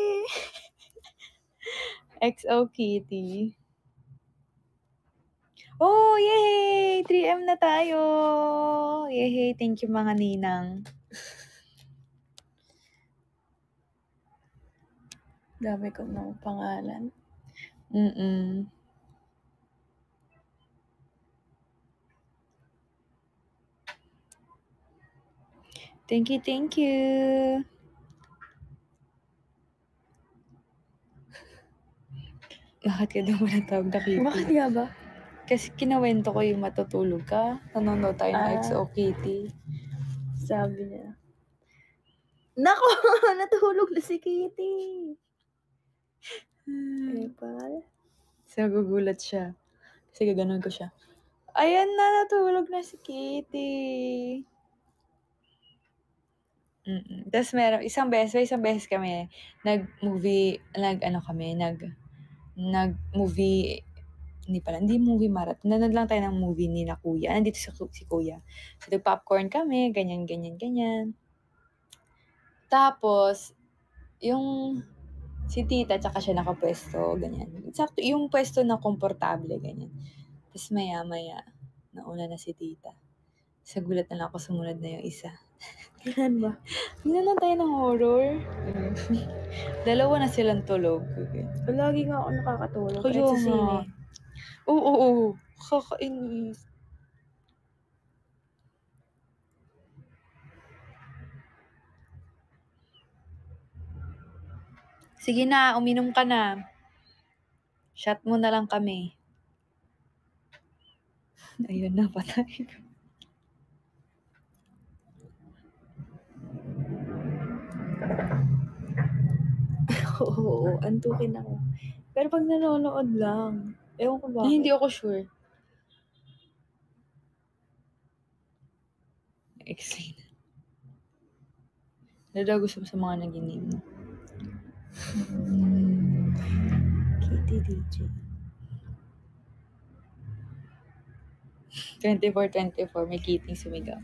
XO Kitty. Oh, yay! 3M na tayo! Yay! Thank you, mga ninang. Dami ko ng pangalan. Thank you. Bakit ka daw manatawag na Kitty? Bakit nga ba? Kasi kinawento ko yung matutulog ka. Nanonood tayo ng XO Kitty. Sabi niya. Nako! Natulog na si Kitty! pala. So, nagugulat siya. Kasi gaganon ko siya. Ayan na, natulog na si Kitty. Tapos isang beses kami, nag-movie hindi movie marathon. Nanood lang tayo ng movie ni na kuya. Nandito si kuya. So, nag-popcorn kami, ganyan. Tapos, yung si tita tsaka siya nakapwesto, ganyan. Sakto, yung pwesto na komportable, ganyan. Tapos maya-maya, nauna na si tita. Sa gulat na lang ako, sumunod na yung isa. Kailan ba? Tingnan lang tayo ng horror. Dalawa na silang tulog. Lagi nga ako nakakatulog. Kaya Kahit sa nga. sine. Oo. Kakainis. Sige na, uminom ka na. Shot mo na lang kami. Ayun na, patay. Oo, antukin ako. Pero pag nanonood lang, ewan ko bakit. Hindi ako sure. Explain. Ano daw gusto mo sa mga naginig mo? Kitty DJ. 24, may kiting sumigaw.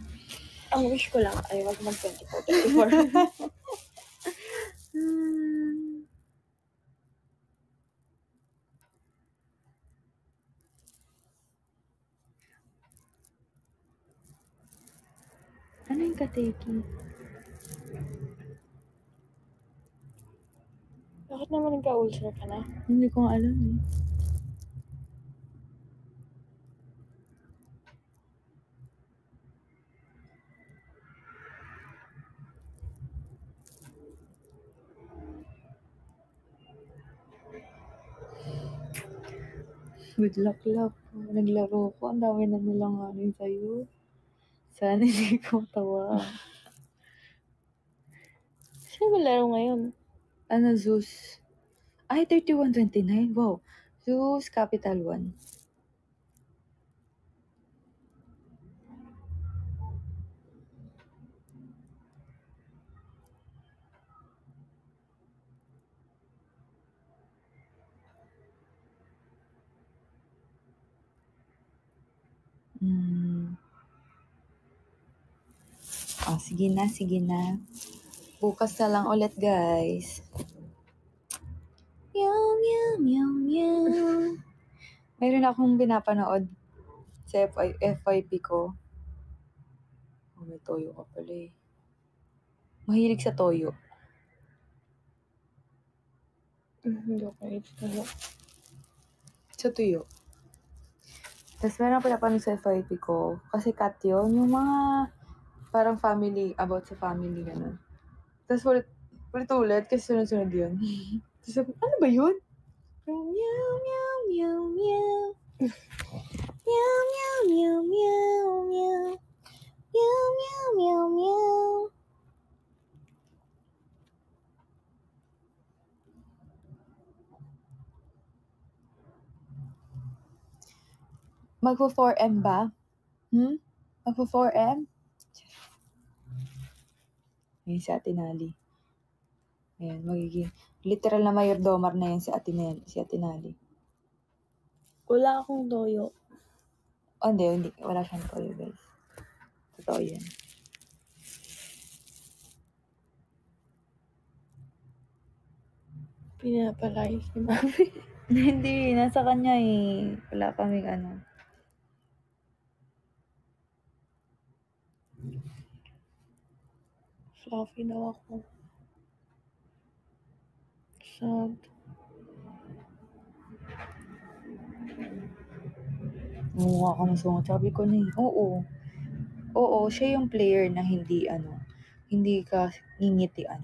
Ang wish ko lang ay wag mag 24. Ano yung kateki? Bakit naman nagka-ulcer ka na? Hindi ko nga alam eh. Good luck. Naglaro ko. Ang dami na nilang sa'yo. Sana hindi ko tawa. Sino ba laro ngayon? Zeus. Ay, 31-29. Wow. Zeus Capital One. Sige na. Bukas na lang ulit, guys. Meow. Mayroon akong pinapanood sa FYP ko. Oh, may toyo ka pala eh. Mahilig sa toyo. Hindi ako ito. Sa tuyo. Tapos meron pinapanood sa FYP ko. Kasi cut yun. Yung mga parang family, about sa family, gano'n. Tapos ulit, kasi sunod-sunod yun. Tapos sabi, ano ba yun? Meow. Magpo-4M ba? Magpo-4M? Ayan si Ate Nali. Ayan, magiging literal na mayordomar na yan si Ate Nali. Wala akong toyo. Oh, hindi. Wala siyang toyo, guys. Totoo yan. Pinapalayas ni Mami. Hindi, nasa kanya eh. Wala kaming Fluffy daw ako. Sad. Mukha ka masungot. Sabi ko na eh. Oo, siya yung player na hindi ka ngingitian.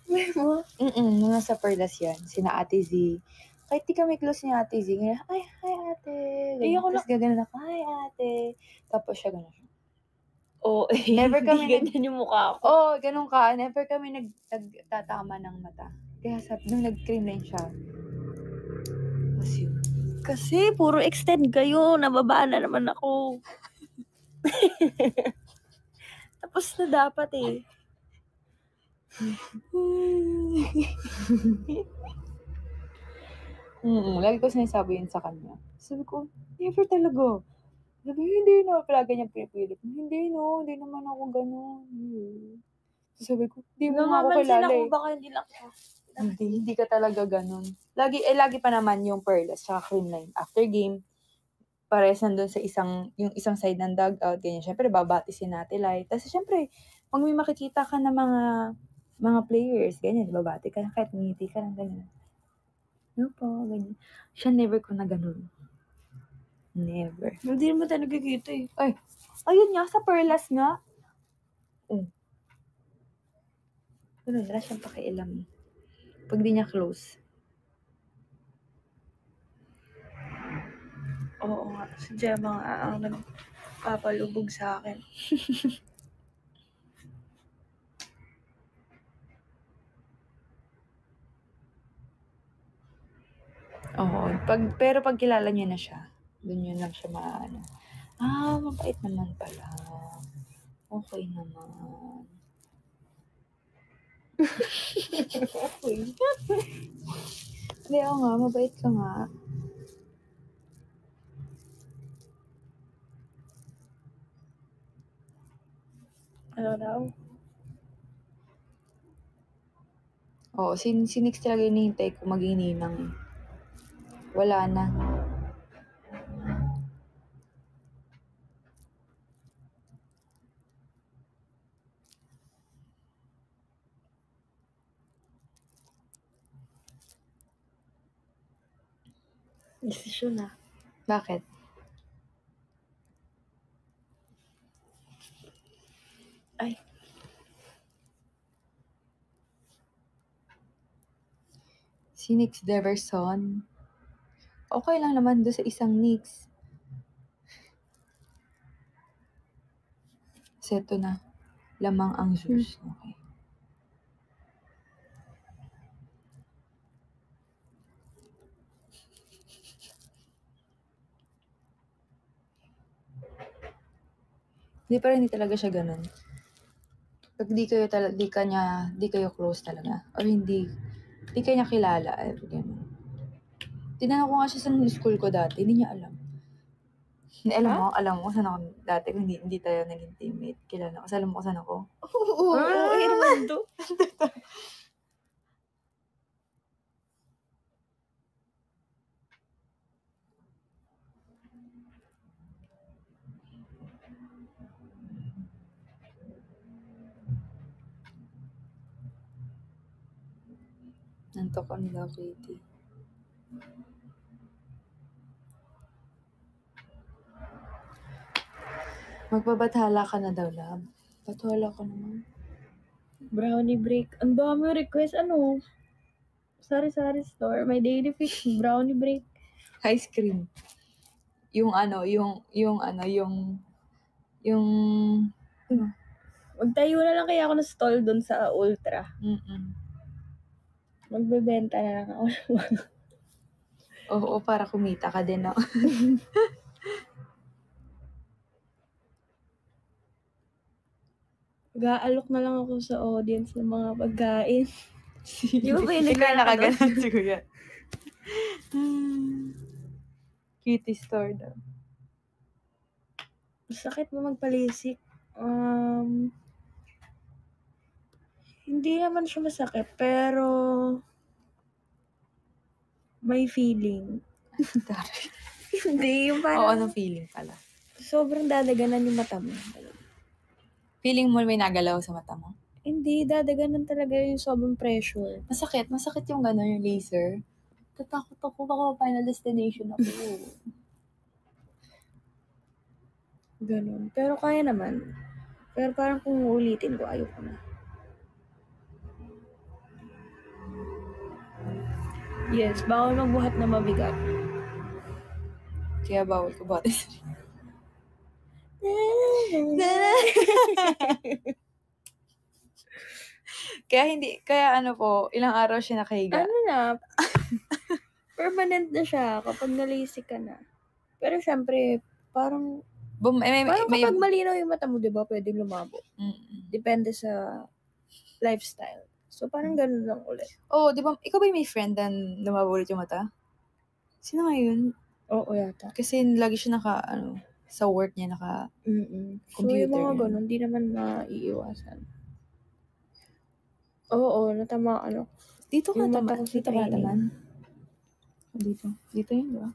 May mo? Nung nasa Perlas yan. Sina Ate Z. Kahit di kami close ni Ate Z. Ganyan, ay, hi Ate. Tapos gaganon ako, hi Ate. Tapos siya gano'n. Oo, Never kami ganyan yung mukha ko. Oo, ganun ka. Never kami nagtatama ng mata. Kaya nung nag-cream line siya. Tapos yun. Kasi puro extend kayo. Nababaan na naman ako. Tapos na dapat eh. Lagi ko sinasabi yun sa kanya. Sabi ko, never talaga. Sabi, hindi na. Palagi niya pinipilit. Hindi naman ako ganun. Sabi ko, hindi mo nga ako Namamansin kilala ako, eh. baka hindi lang ako. Hindi ka talaga ganun. Lagi pa naman yung Perlas tsaka Creamline. After game, pares nandun sa yung isang side ng dugout, ganyan. Siyempre, babati si Nati Lai. Tapos, siyempre, pag may makikita ka na mga players, ganyan, babati ka na, kahit ngiti ka lang, ganyan. Ano po, ganyan. Siya never ko na ganun. Never. Hindi naman talaga kita eh. Ayun nga, sa Perlas nga. Ganun, wala siyang pakialam. Pag di niya close. Oo nga, si Gemma nga ang nagpapalubog sa akin. Oo. Pero pag kilala niyo na siya, dun yun lang siya maano. Mabait naman pala. Okay naman. Hindi, oo nga, mabait ka nga. Ano daw? Oo, si Nix talaga hinihintay ko maging ninang eh. Wala na. Desisyon na. Bakit? Ay. Si Nix Deverson. Okay lang naman doon sa isang Nix. Seto na. Lamang ang juice. Okay. Hindi talaga siya ganun. Pag di kayo close talaga. Or hindi kayo niya kilala. Ganun. Tinanong ko nga siya sa school ko dati. Hindi niya alam. Alam mo saan ako dati kung hindi tayo naging teammate. Kilala ko. Alam mo kung saan ako? Oo, naman to. Nantok ko nila, Kitty. Magbabathala ka na daw, love. Bathala ka naman. Brownie break. Ang dami request. Ano? Sari-sari store. My daily fix. Brownie break. Ice cream. Yung Magtayo na lang kaya ako ng stall doon sa Ultra. Magbebenta na lang ako. Oo, para kumita ka din, no? Mag-aalok na lang ako sa audience ng mga pagkain. Di ba ba yung Ikaw nagkakaroon? nakaganon si Kuya. Kitty store daw. Sakit mo magpalisik. Hindi naman siya masakit, pero may feeling. Hindi, yung Oo, parang anong feeling pala? sobrang dadaganan yung mata mo. Feeling mo may nagalaw sa mata mo? Hindi, dadaganan talaga yung sobrang pressure. Masakit yung gano'n, yung laser. Tatakot ako, baka final destination ako. Ganun. Pero kaya naman. Pero parang kung uulitin ko, ayoko na. Yes, bawal magbuhat na mabigat. Kaya bawal ko buhatin sa Kaya ano po, ilang araw siya nakahiga. Ano na, permanent na siya kapag nalisik ka na. Pero syempre, parang Parang kapag malinaw yung mata mo, di ba, pwedeng lumabo. Mm. Depende sa lifestyle. So, parang ganun lang ulit. Oh, di ba, ikaw ba yung may friend na lumabo ulit yung mata? Sino nga yun? Oo, yata. Kasi lagi siya sa work niya So, yung computer mga yan. ganun, di naman maiiwasan. Oo, natamaan ako. Dito ka Yung mata naman. ko sa Dito ka training. naman. Dito yun, di ba?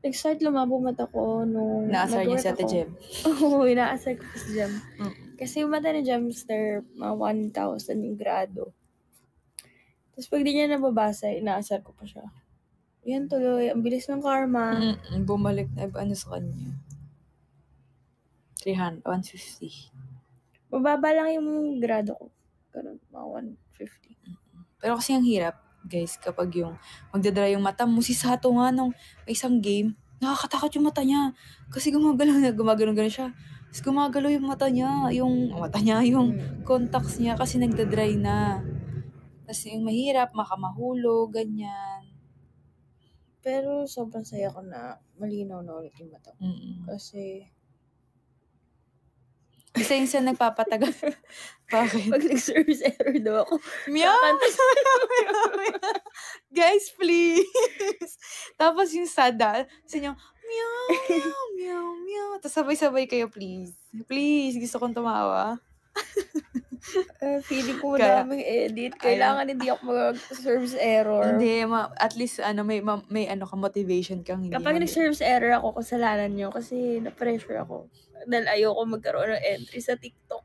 Nag-start lumabo mata ko nung Naasar niya nag-work si Ate ako. Jem. Oo, inaasar ko si Jem. Mm. Kasi yung mata ni Jemster, mga 1,000 yung grado. Tapos pag di niya nababasa, inaasar ko pa siya. Yan tuloy, ang bilis ng karma. Bumalik na sa kanya. 150. Mababa lang yung grado ko. Ganun, mga 150. Pero kasi ang hirap, guys, kapag yung magdadry yung mata mo. Si Sato nga nung may isang game, nakakatakot yung mata niya. Kasi gumagalaw siya. Tapos gumagalaw yung mata niya, yung contacts niya kasi nagdadry na. Tapos yung mahirap, makamahulog, ganyan. Pero sobrang saya ko na malinaw na ulit yung mata ko. Kasi Isa yung sa nagpapatagal. Bakit? pag nag-service error daw ako, Meow! Guys, please! Tapos yung sada, sa inyo, meow, meow, meow, meow. Tapos sabay-sabay kayo, please. Please, gusto kong tumawa. feeling ko Kaya- madaming edit. Kailangan hindi ako mag-service error. Hindi, at least may ka motivation kang hindi. Kapag nag-service error ako, kasalanan nyo kasi na-pressure ako. Dahil ayoko magkaroon ng entry sa TikTok.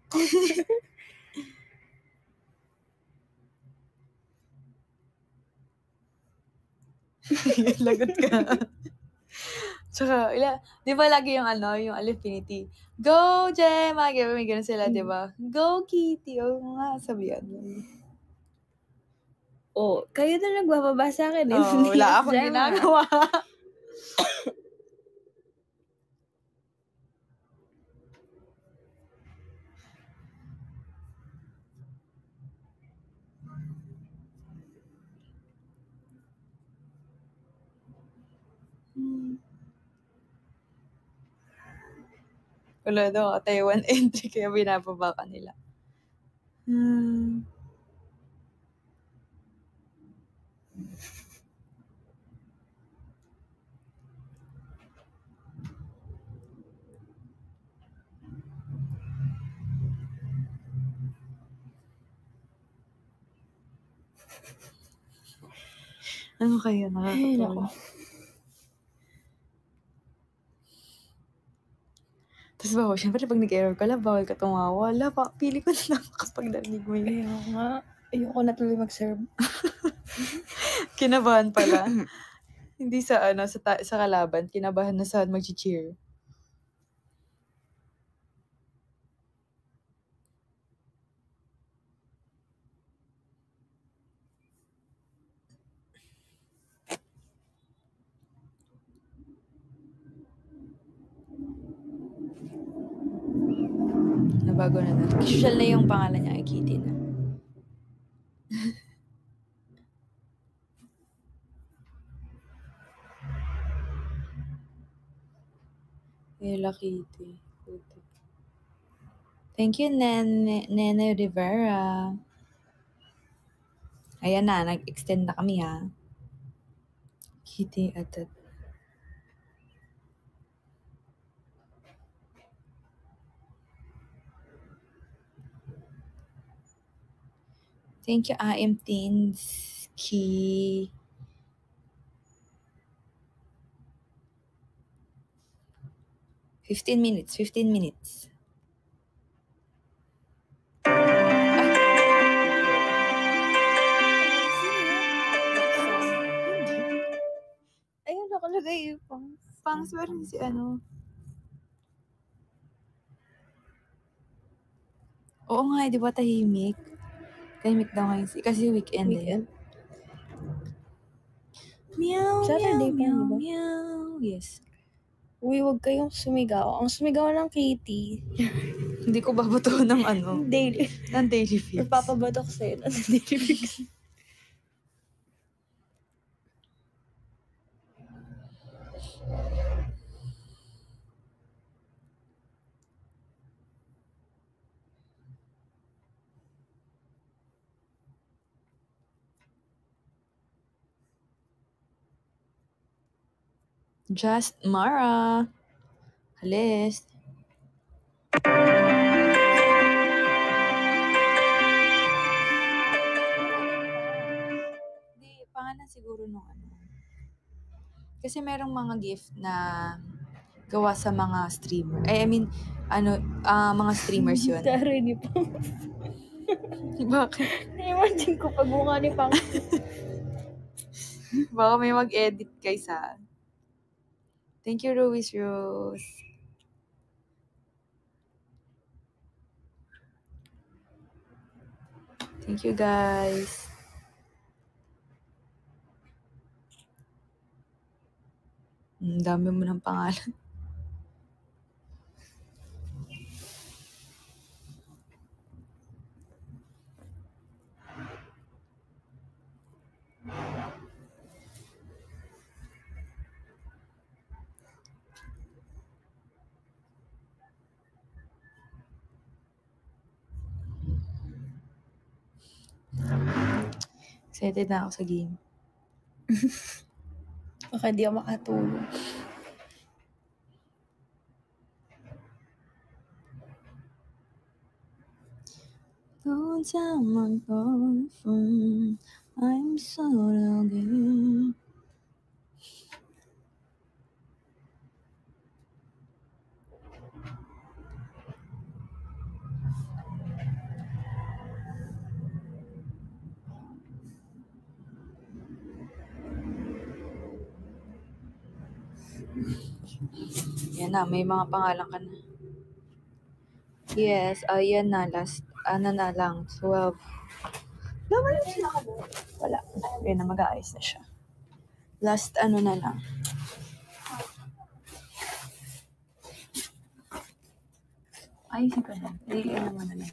Lagot ka. Tsaka, di ba lagi yung Alifinity? Go, Gemma! May ganun sila, di ba? Go, Kitty! O nga, sabihan. Oh, kayo na nagbababa sa akin. Oh, wala akong ginagawa. Wala daw, Taiwan entry, kaya binababa ka nila. Ano kayo? Nakakatawa. Tapos bawal, syempre pag nag-error ka lang, bawal ka tumawa. Pili ko na lang kapag narinig mo yun. Kaya nga, ayoko na tuloy mag-serve. Kinabahan pala. Hindi sa kalaban, kinabahan na sa mag-cheer. Nabago na. Usual na yung pangalan niya, Kitty na. Hello, Kitty. Thank you, Nene Rivera. Ayan na, nag-extend na kami ha. Kitty at Thank you, AM Teensky. Fifteen minutes. Ayun, nakalagay yung Pangs, meron si Oo nga, di ba tahimik? Tahimik daw ngayon kasi weekend. Meow, Saturday pa, meow, diba? meow. Yes. Uy, huwag kayong sumigaw. Ang sumigaw ng Kitty. Hindi ko babato ng Daily. ng daily fix. Papabato ko sa'yo ng daily fix. Just Mara. Halis. Hindi, pangalan siguro nung ano. Kasi merong mga gift na gawa sa mga streamer. Mga streamers yun. Tari ni Pang. Bakit? Na-imagine ko pag mukha ni Pang. Baka may mag-edit guys ha. Thank you, Ruiz Rose. Thank you, guys. Dami mo ng pangalan. Excited na ako sa game. Baka di ako makatulog. Don't tell my boyfriend I'm so again. Yan na, may mga pangalan ka na. Yes, yan na, last, na lang, 12. Naman yung sila ka doon? Wala. Yan na, mag-aayos na siya. Last, na lang. Ayusin ko na. Ano mo na lang.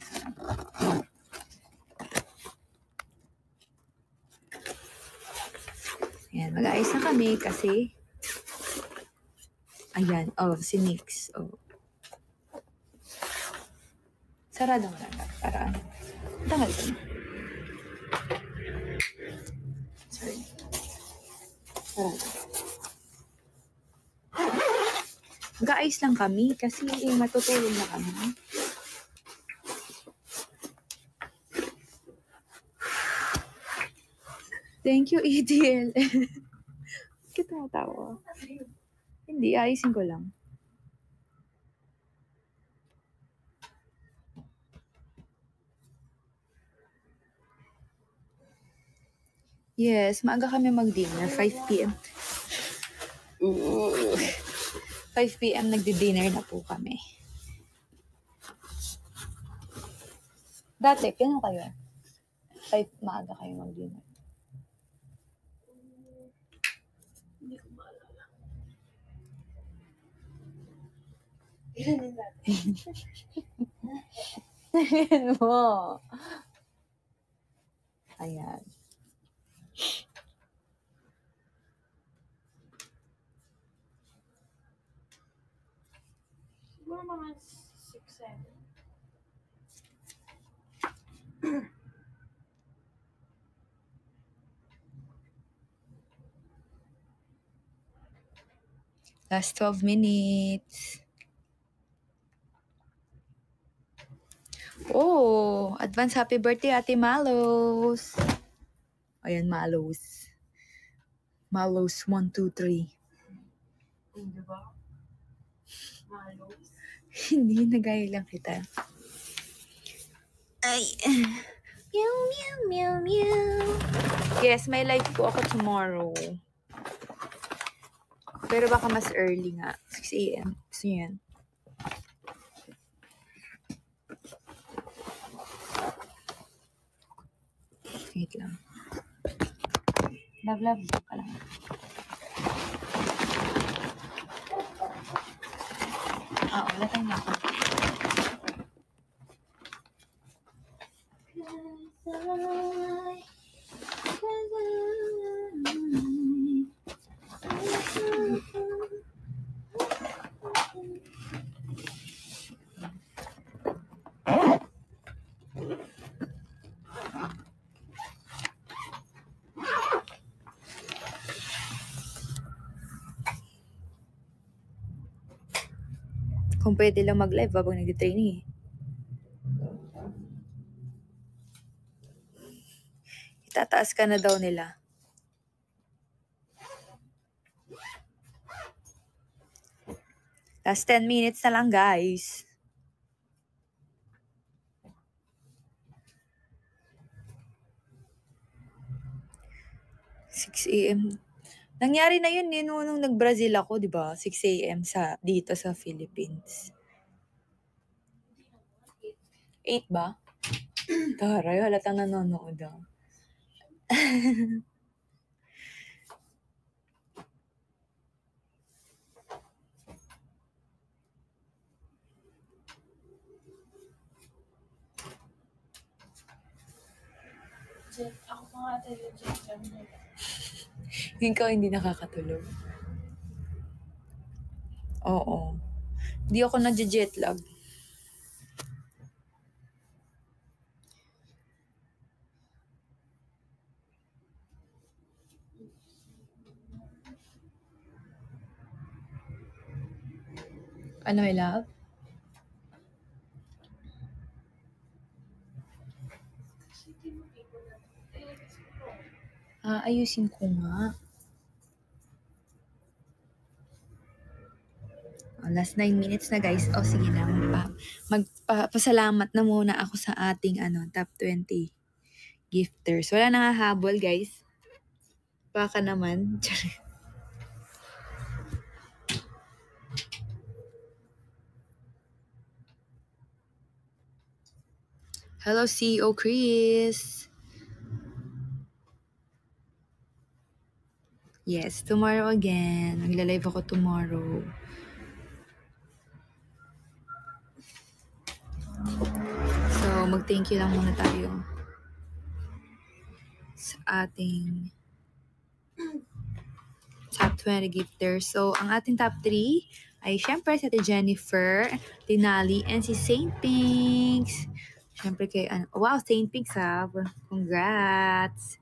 Yan, mag-aayos na kami kasi ayan, si Nix. Sarado mo lang para ano. Tangal ko na. Sorry. Sarado. Mag-aayos lang kami kasi matutulog na kami. Thank you, EDL. Bakit tumatawa? Hindi, ayusin ko lang. Yes, maaga kami mag-dinner. 5 p.m. 5 p.m. nagdi-dinner na po kami. Dati, kailan kayo? 5 maaga kayo mag-dinner. Hindi ko maalala. Ayan mo. Ayan. Siguro mga 6-7. Last 12 minutes. Oh, advance happy birthday, Ate Malos. Ayan, Malos. Malos 1, 2, 3. Hindi ba? Malos. Hindi, nagaya lang kita. Ay. Meow, meow, meow, meow. Yes, may live po ako tomorrow. Pero baka mas early nga. 6 a.m. Gusto niyo yan? Wait lang. Love ka lang. Wala tayong ako. Kung pwede lang mag-live habang nag-training eh. Itataas ka na daw nila. Last 10 minutes na lang, guys. $6 a.m. Nangyari na yun nung nag-Brazil ako, di ba? 6 a.m. dito sa Philippines. 8 ba? Taray, halatang nanonood ah. Ako pa nga tayo jet lang. Ikaw hindi nakakatulog. Oo. Hindi ako nagje-jet lag. Ano, my love? Ayusin ko nga. Last 9 minutes na, guys. Sige na. Magpasalamat na muna ako sa ating top 20 gifters. Wala nang hahabol, guys. Baka naman. Hello, CEO Chris. Yes, tomorrow again. Magla-live ako tomorrow. So, mag-thank you lang muna tayo sa ating top 20 gifters. So, ang ating top 3 ay syempre si Ate Jennifer, Tinali, and si Saint Pinks. Syempre kay, wow, Saint Pinks ha. Congrats.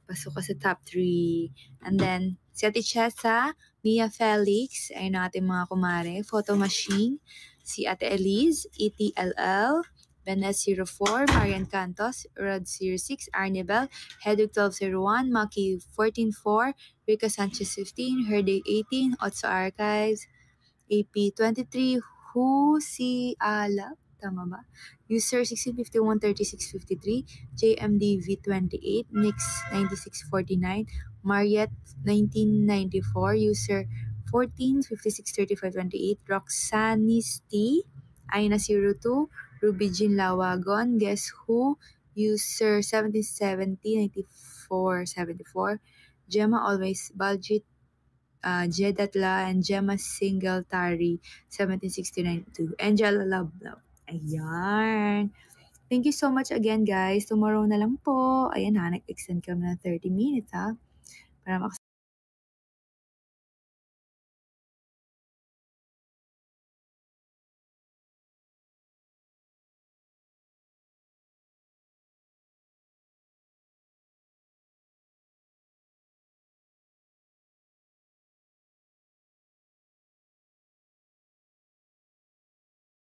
Pasok ka sa top 3. And then, si Ate Chessa, Mia Felix, ay ng ating mga kumare, Photo Machine, si Ate Elise, ETLL, Benes04, Marian Cantos, Rod06, Arnibel, Hedwig 1201, Maki 144, Rica Sanchez 15, Herday 18, Otso Archives, AP 23, si Alap, tama ba? User 16513653, JMDV28, Nix 9649, Mariette 1994, user 14563528, Roxanisti, Aina 02, Ruby Jean Lawagon, Guess Who, user 17709474, Gemma Always Budget, Jedatla, and Gemma Singletary 17692, Angela Love. Ayan. Thank you so much again, guys. Tomorrow na lang po. Ayan ha, nag-extend kami ng 30 minutes ha. Para